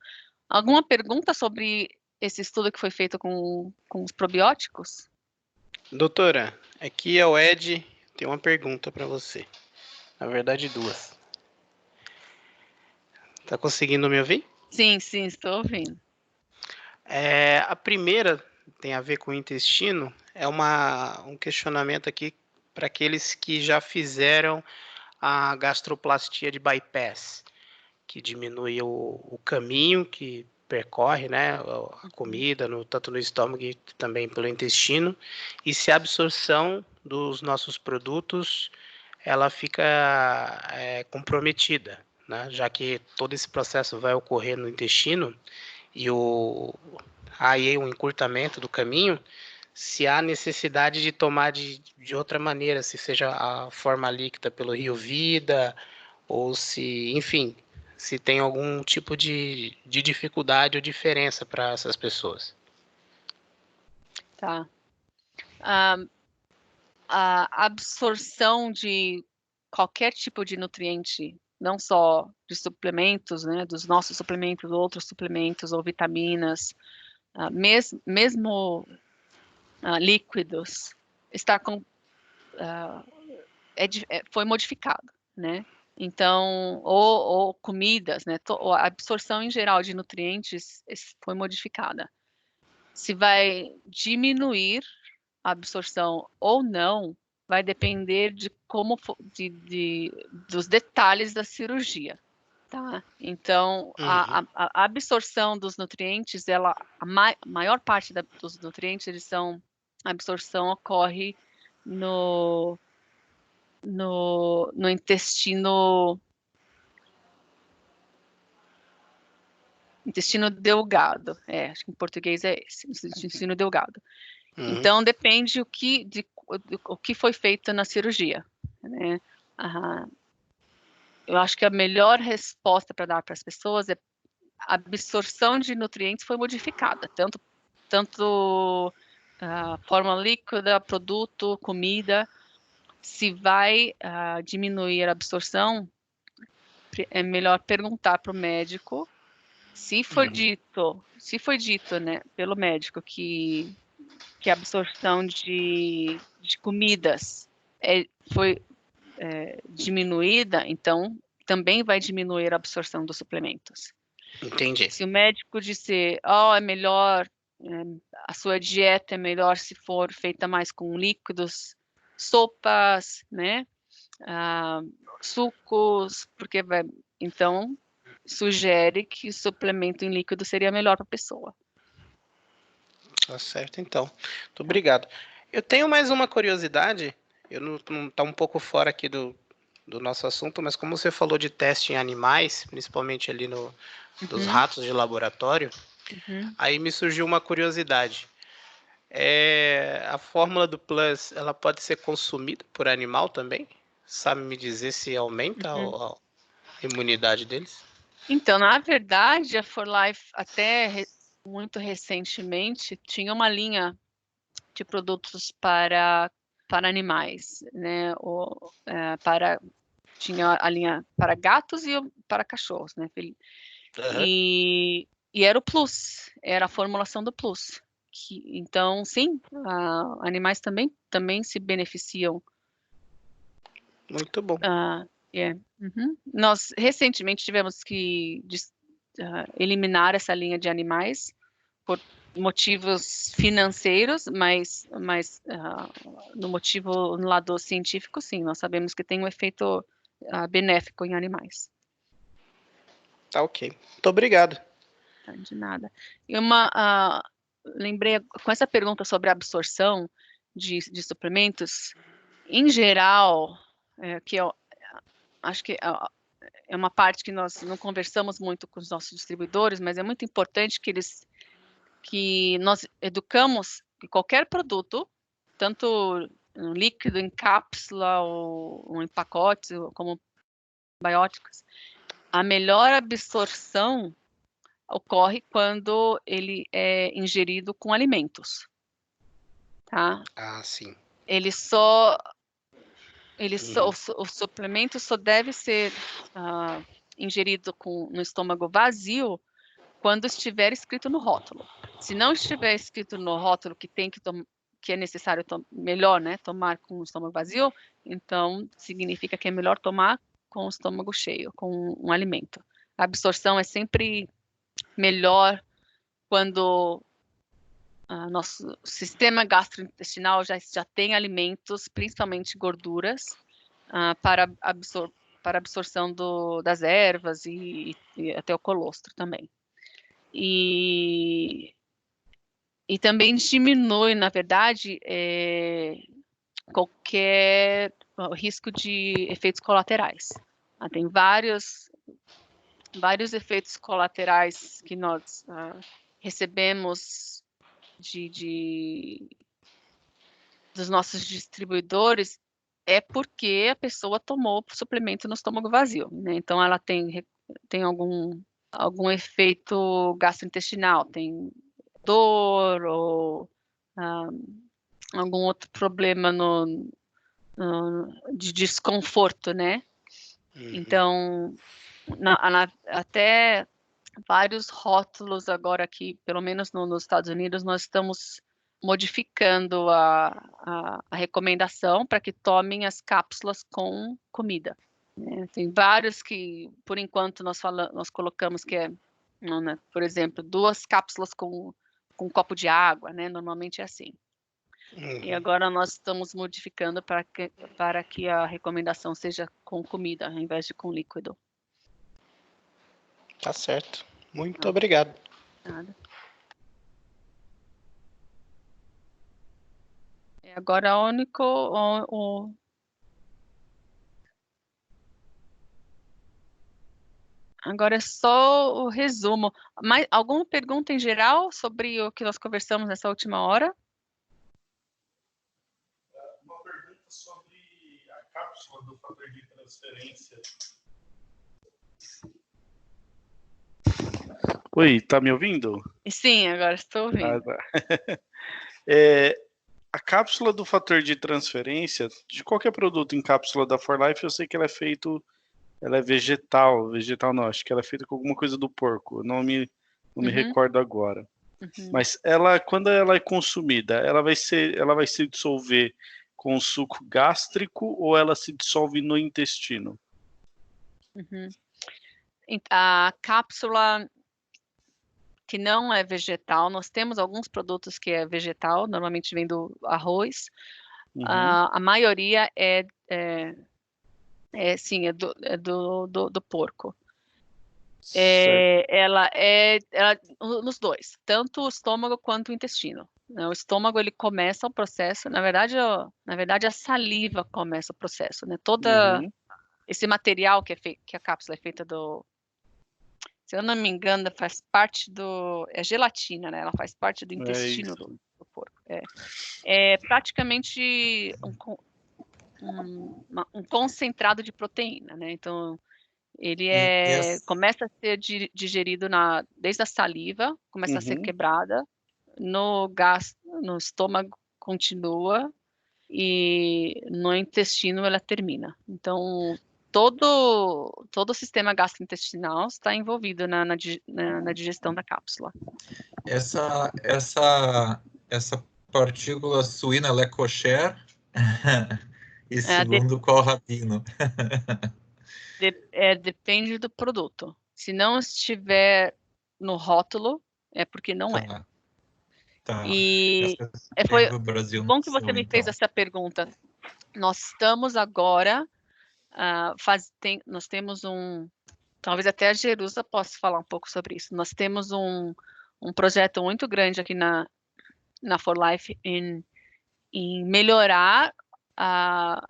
Alguma pergunta sobre esse estudo que foi feito com os probióticos? Doutora, aqui é o Ed, tem uma pergunta para você. Na verdade, 2. Tá conseguindo me ouvir? Sim, estou ouvindo. A primeira tem a ver com o intestino, é um questionamento aqui para aqueles que já fizeram a gastroplastia de bypass, que diminui o caminho que percorre, né, a comida, tanto no estômago e também pelo intestino, e se a absorção dos nossos produtos ela fica comprometida, né, já que todo esse processo vai ocorrer no intestino e há aí um encurtamento do caminho, se há necessidade de tomar de outra maneira, se seja a forma líquida pelo Rio Vida, ou se, enfim, se tem algum tipo de dificuldade ou diferença para essas pessoas. Tá. A absorção de qualquer tipo de nutriente, não só de suplementos, né, dos nossos suplementos, outros suplementos ou vitaminas, mesmo líquidos, está foi modificado, né? Então, ou comidas, né? A absorção em geral de nutrientes foi modificada. Se vai diminuir a absorção ou não, vai depender de como dos detalhes da cirurgia, tá? Então, a absorção dos nutrientes, maior parte dos nutrientes, a absorção ocorre no intestino delgado. Acho que em português é esse, intestino delgado. Então, depende o que foi feito na cirurgia, né? Eu acho que a melhor resposta para dar para as pessoas é a absorção de nutrientes foi modificada, tanto forma líquida, produto, comida. Se vai diminuir a absorção, é melhor perguntar para o médico. Se foi dito, né, pelo médico que a absorção de comidas foi diminuída, então também vai diminuir a absorção dos suplementos. Entendi. Se o médico disser, é melhor, a sua dieta é melhor se for feita mais com líquidos, sopas, né, sucos, porque então sugere que o suplemento em líquido seria melhor para a pessoa. Tá certo, então. Muito obrigado. Eu tenho mais uma curiosidade, eu não tá um pouco fora aqui do nosso assunto, mas como você falou de teste em animais, principalmente ali dos ratos de laboratório, aí me surgiu uma curiosidade. A fórmula do Plus, ela pode ser consumida por animal também? Sabe me dizer se aumenta a imunidade deles? Então, na verdade, a For Life, até muito recentemente, tinha uma linha de produtos para animais, né? Tinha a linha para gatos e para cachorros, né? E era o Plus, era a formulação do Plus. Então, sim, animais também se beneficiam. Muito bom. Nós recentemente tivemos que eliminar essa linha de animais por motivos financeiros, mas no lado científico, sim, nós sabemos que tem um efeito benéfico em animais. Tá ok. Muito obrigado. De nada. E lembrei, com essa pergunta sobre a absorção de suplementos, em geral, que eu acho que é uma parte que nós não conversamos muito com os nossos distribuidores, mas é muito importante que nós educamos que qualquer produto, tanto líquido, em cápsula ou em pacotes, como bióticos, a melhor absorção ocorre quando ele é ingerido com alimentos, tá? Sim. O suplemento só deve ser ingerido no estômago vazio quando estiver escrito no rótulo. Se não estiver escrito no rótulo que é necessário melhor, né, tomar com o estômago vazio, então significa que é melhor tomar com o estômago cheio, com um alimento. A absorção é sempre melhor quando nosso sistema gastrointestinal já tem alimentos, principalmente gorduras, para absorção das ervas e até o colostro também. E também diminui, na verdade, qualquer risco de efeitos colaterais. Tem vários efeitos colaterais que nós recebemos dos nossos distribuidores, é porque a pessoa tomou suplemento no estômago vazio, né? Então, ela tem algum efeito gastrointestinal, tem dor ou algum outro problema de desconforto, né? Então, até vários rótulos agora aqui, pelo menos nos Estados Unidos, nós estamos modificando a recomendação para que tomem as cápsulas com comida. Né? Tem vários que, por enquanto, nós colocamos que né, por exemplo, 2 cápsulas com um copo de água, né? Normalmente é assim. E agora nós estamos modificando para que a recomendação seja com comida, ao invés de com líquido. Tá certo. Muito obrigado. Nada. Agora agora é só o resumo. Mas alguma pergunta em geral sobre o que nós conversamos nessa última hora? Uma pergunta sobre a cápsula do fator de transferência. Oi, tá me ouvindo? Sim, agora estou ouvindo. Tá. A cápsula do fator de transferência, de qualquer produto em cápsula da For Life, eu sei que ela é vegetal não, acho que ela é feita com alguma coisa do porco, não me recordo agora. Mas quando ela é consumida, ela vai se dissolver com suco gástrico ou ela se dissolve no intestino? A cápsula que não é vegetal, nós temos alguns produtos que é vegetal, normalmente vem do arroz. A maioria sim, é do porco. Ela nos dois, tanto o estômago quanto o intestino. O estômago, ele começa o processo, na verdade a saliva começa o processo, né? Esse material que a cápsula é feita se eu não me engano, faz parte é gelatina, né? Ela faz parte do intestino do porco. É praticamente um concentrado de proteína, né? Então, ele começa a ser digerido desde a saliva, começa a ser quebrada, no estômago continua, e no intestino ela termina. Então, todo o sistema gastrointestinal está envolvido na digestão da cápsula. Essa partícula suína, ela é kosher? E segundo qual rabino? Depende do produto. Se não estiver no rótulo, é porque não é. Tá. E foi bom que você me fez essa pergunta. Nós estamos agora... nós temos talvez até a Jerusa possa falar um pouco sobre isso. Nós temos um projeto muito grande aqui na For Life em melhorar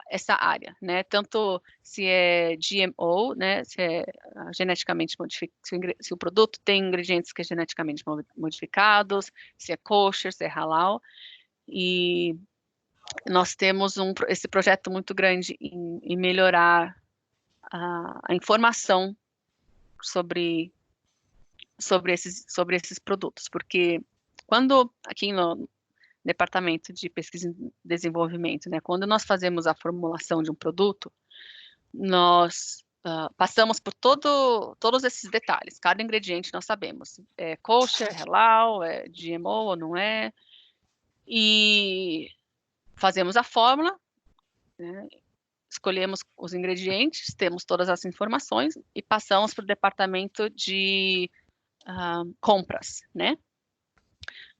essa área, né? Tanto se é GMO, né? Se é geneticamente modificado, se o produto tem ingredientes que é geneticamente modificados, se é kosher, se é halal. E nós temos esse projeto muito grande em melhorar a informação sobre esses produtos, porque quando aqui no Departamento de Pesquisa e Desenvolvimento, né, quando nós fazemos a formulação de um produto, nós passamos por todos esses detalhes, cada ingrediente nós sabemos, é kosher, halal, é GMO ou não é, e fazemos a fórmula, né, escolhemos os ingredientes, temos todas as informações e passamos para o departamento de compras, né?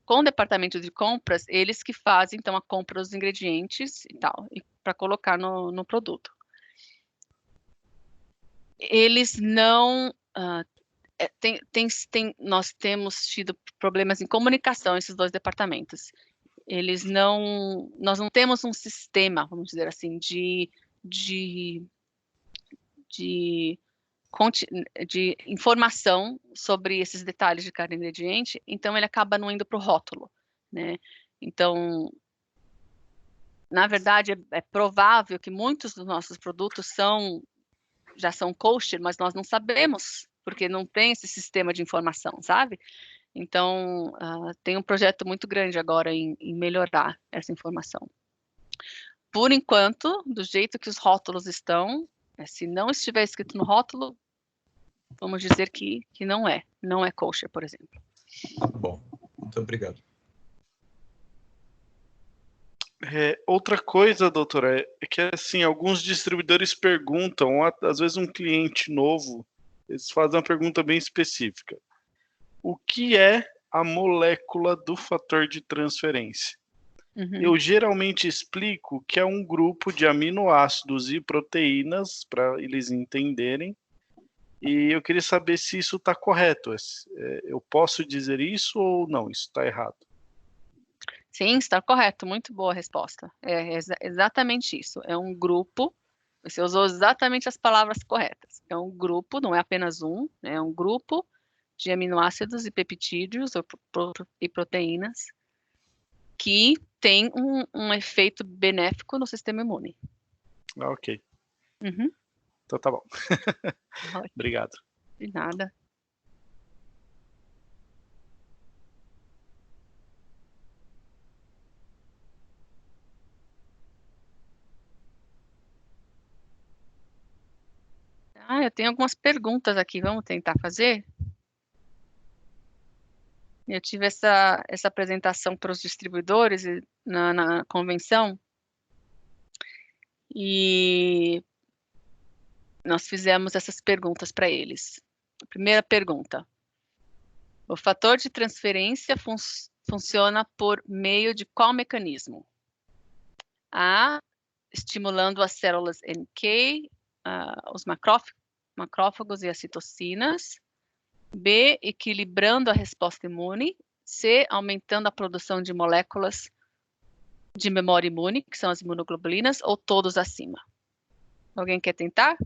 Com o departamento de compras, eles que fazem, então, a compra dos ingredientes e tal, para colocar no produto. Eles não... nós temos tido problemas em comunicação, esses dois departamentos. Nós não temos um sistema, vamos dizer assim, de informação sobre esses detalhes de cada ingrediente, então ele acaba não indo para o rótulo, né? Então, na verdade, é provável que muitos dos nossos produtos já são kosher, mas nós não sabemos, porque não tem esse sistema de informação, sabe? Então, tem um projeto muito grande agora em melhorar essa informação. Por enquanto, do jeito que os rótulos estão, se não estiver escrito no rótulo, vamos dizer que não é kosher, por exemplo. Bom, muito obrigado. Outra coisa, doutora, é que assim, alguns distribuidores perguntam, às vezes um cliente novo, eles fazem uma pergunta bem específica. O que é a molécula do fator de transferência? Eu geralmente explico que é um grupo de aminoácidos e proteínas, para eles entenderem, e eu queria saber se isso está correto. Eu posso dizer isso ou não? Isso está errado? Sim, está correto. Muito boa resposta. É exatamente isso. É um grupo, você usou exatamente as palavras corretas. É um grupo, não é apenas um, é um grupo de aminoácidos e peptídeos e proteínas que tem um efeito benéfico no sistema imune. Ok. Então tá bom. Obrigado. De nada. Eu tenho algumas perguntas aqui, vamos tentar fazer? Eu tive essa apresentação para os distribuidores na convenção e nós fizemos essas perguntas para eles. A primeira pergunta: o fator de transferência funciona por meio de qual mecanismo? A, estimulando as células NK, os macrófagos e as citocinas. B, equilibrando a resposta imune. C, aumentando a produção de moléculas de memória imune, que são as imunoglobulinas, ou todos acima? Alguém quer tentar?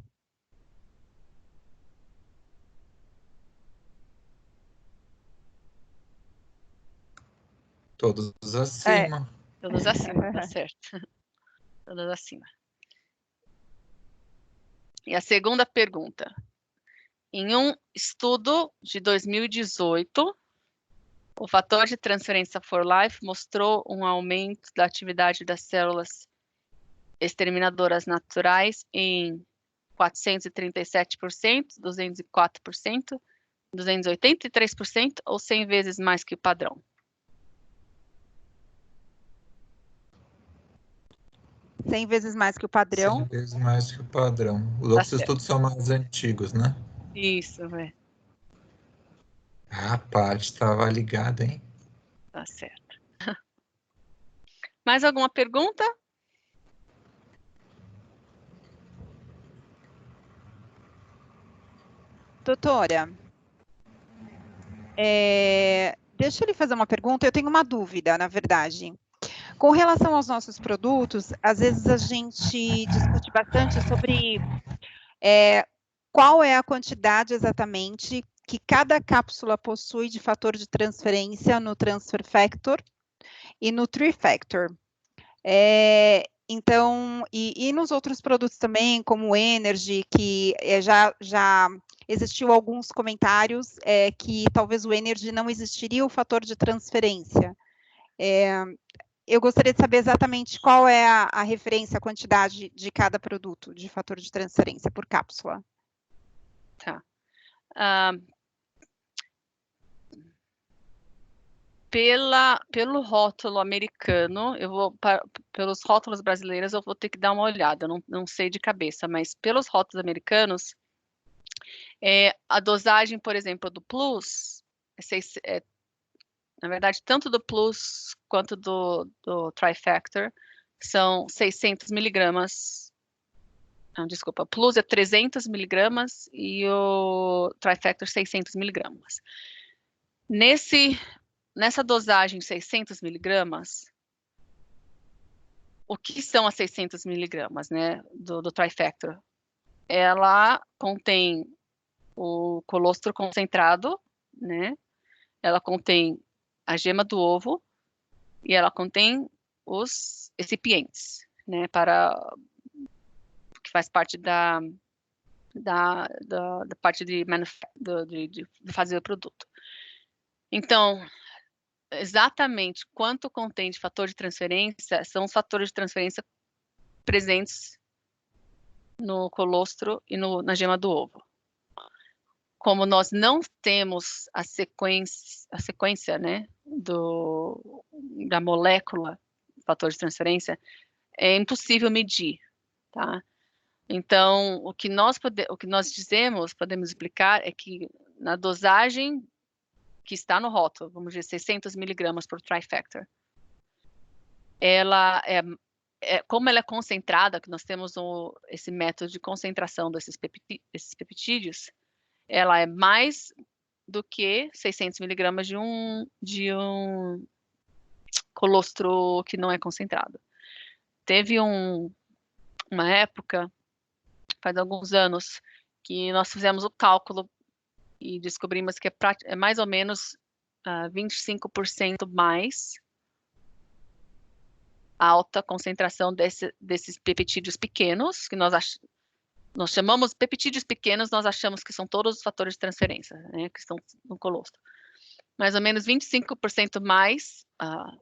Todos acima. Todos acima, tá certo. Todos acima. E a segunda pergunta. Em um estudo de 2018, o fator de transferência for life mostrou um aumento da atividade das células exterminadoras naturais em 437%, 204%, 283% ou 100 vezes mais que o padrão? 100 vezes mais que o padrão. 100 vezes mais que o padrão. Os outros estudos são mais antigos, né? Isso, A parte estava ligada, hein? Tá certo. Mais alguma pergunta? Doutora, deixa eu lhe fazer uma pergunta. Eu tenho uma dúvida, na verdade. Com relação aos nossos produtos, às vezes a gente discute bastante sobre qual é a quantidade exatamente que cada cápsula possui de fator de transferência no transfer factor e no tree factor. Então, e nos outros produtos também, como o Energy, que já existiu alguns comentários que talvez o Energy não existiria o fator de transferência. Eu gostaria de saber exatamente qual é a referência, a quantidade de cada produto de fator de transferência por cápsula. Tá. Pelo rótulo americano, pelos rótulos brasileiros eu vou ter que dar uma olhada, não sei de cabeça, mas pelos rótulos americanos, a dosagem, por exemplo, do Plus, na verdade, tanto do Plus quanto do Trifactor, são 600 miligramas Não, desculpa, Plus é 300 miligramas e o Trifactor 600 miligramas. Nessa dosagem 600 miligramas, o que são as 600 miligramas, né, do Trifactor? Ela contém o colostro concentrado, né? Ela contém a gema do ovo e ela contém os recipientes, né? Que faz parte da parte de fazer o produto. Então, exatamente quanto contém de fator de transferência são os fatores de transferência presentes no colostro e na gema do ovo. Como nós não temos a sequência, né, da molécula do fator de transferência, é impossível medir, tá? Então, o que nós podemos explicar é que na dosagem que está no rótulo, vamos dizer 600 miligramas por Trifactor, ela como ela é concentrada, que nós temos esse método de concentração desses peptídeos, ela é mais do que 600 miligramas de um colostro que não é concentrado. Teve uma época, faz alguns anos, que nós fizemos o cálculo e descobrimos que é mais ou menos 25% mais alta concentração desses peptídeos pequenos, que nós chamamos peptídeos pequenos, nós achamos que são todos os fatores de transferência, né, que estão no colostro. Mais ou menos 25% mais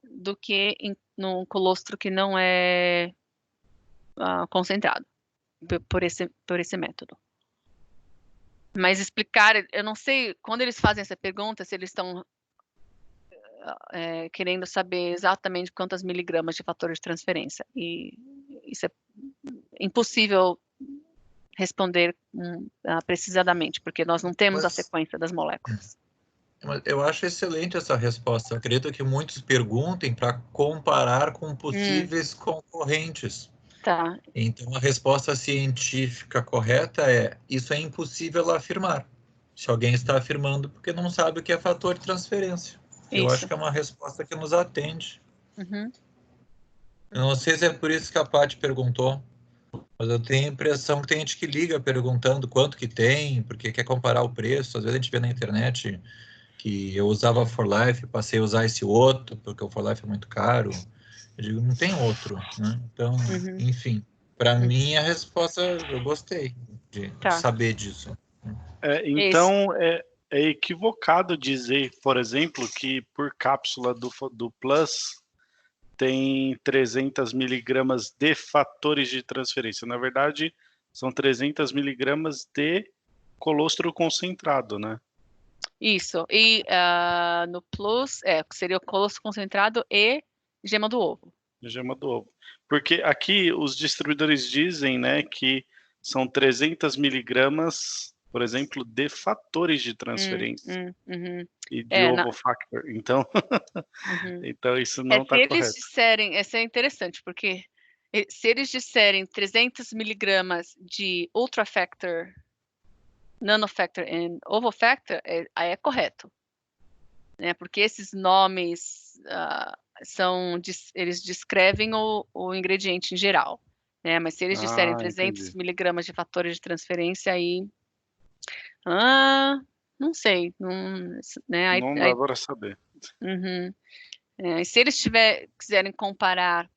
do que num colostro que não é concentrado por esse método. Mas explicar, eu não sei, quando eles fazem essa pergunta, se eles estão querendo saber exatamente quantas miligramas de fator de transferência. E isso é impossível responder precisamente, porque nós não temos a sequência das moléculas. Eu acho excelente essa resposta. Eu acredito que muitos perguntem para comparar com possíveis concorrentes. Tá. Então, a resposta científica correta é: isso é impossível afirmar. Se alguém está afirmando, porque não sabe o que é fator de transferência. Eu acho que é uma resposta que nos atende. Uhum. Eu não sei se é por isso que a Paty perguntou, mas eu tenho a impressão que tem gente que liga perguntando quanto que tem, porque quer comparar o preço. Às vezes a gente vê na internet que eu usava For Life, passei a usar esse outro, porque o For Life é muito caro. Eu digo, não tem outro, né? Então, enfim, para mim a resposta, eu gostei de saber disso. Então, é equivocado dizer, por exemplo, que por cápsula do Plus tem 300 miligramas de fatores de transferência. Na verdade, são 300 miligramas de colostro concentrado, né? Isso. E no Plus, seria o colostro concentrado e gema do ovo. Gema do ovo. Porque aqui os distribuidores dizem, né, que são 300 miligramas, por exemplo, de fatores de transferência e de ovo factor. Então, então isso não está correto. Se eles disserem, isso é interessante, porque se eles disserem 300 miligramas de ultra factor, nanofactor e ovo factor, aí é correto, né? Porque esses nomes eles descrevem o ingrediente em geral, né? Mas se eles disserem 300 miligramas de fatores de transferência, aí não sei, né? Não dá para saber. Se eles quiserem comparar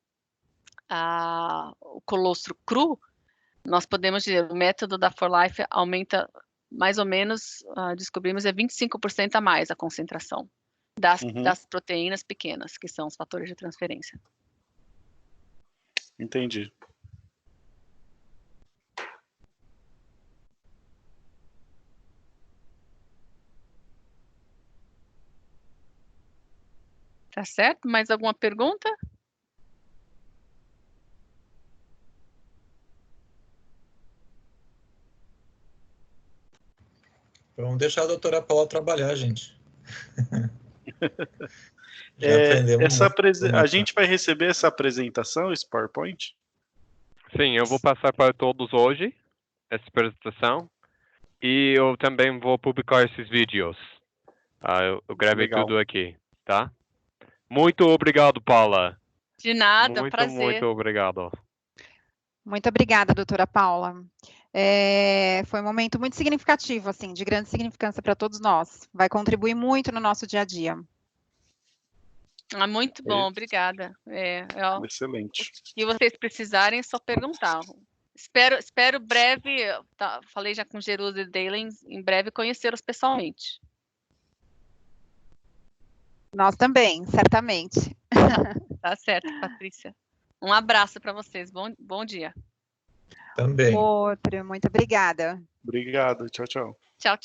o colostro cru, nós podemos dizer o método da For Life aumenta mais ou menos, descobrimos, 25% a mais a concentração das proteínas pequenas, que são os fatores de transferência. Entendi. Tá certo? Mais alguma pergunta? Vamos deixar a doutora Paula trabalhar, gente. Já aprendemos a gente vai receber essa apresentação, esse PowerPoint? Sim, eu vou passar para todos hoje essa apresentação e eu também vou publicar esses vídeos. Eu gravei tudo aqui, tá? Muito obrigado, Paula. De nada, muito, prazer. Muito obrigado. Muito obrigada, doutora Paula. Foi um momento muito significativo, assim, de grande significância para todos nós. Vai contribuir muito no nosso dia a dia. Muito bom, obrigada. Excelente. E vocês precisarem, é só perguntar. Espero breve, falei já com Jerusa e Dalen, em breve conhecê-los pessoalmente. Nós também, certamente. Tá certo, Patrícia. Um abraço para vocês. Bom dia. Também. Outro, muito obrigada. Obrigado. Tchau, tchau. Tchau, tchau.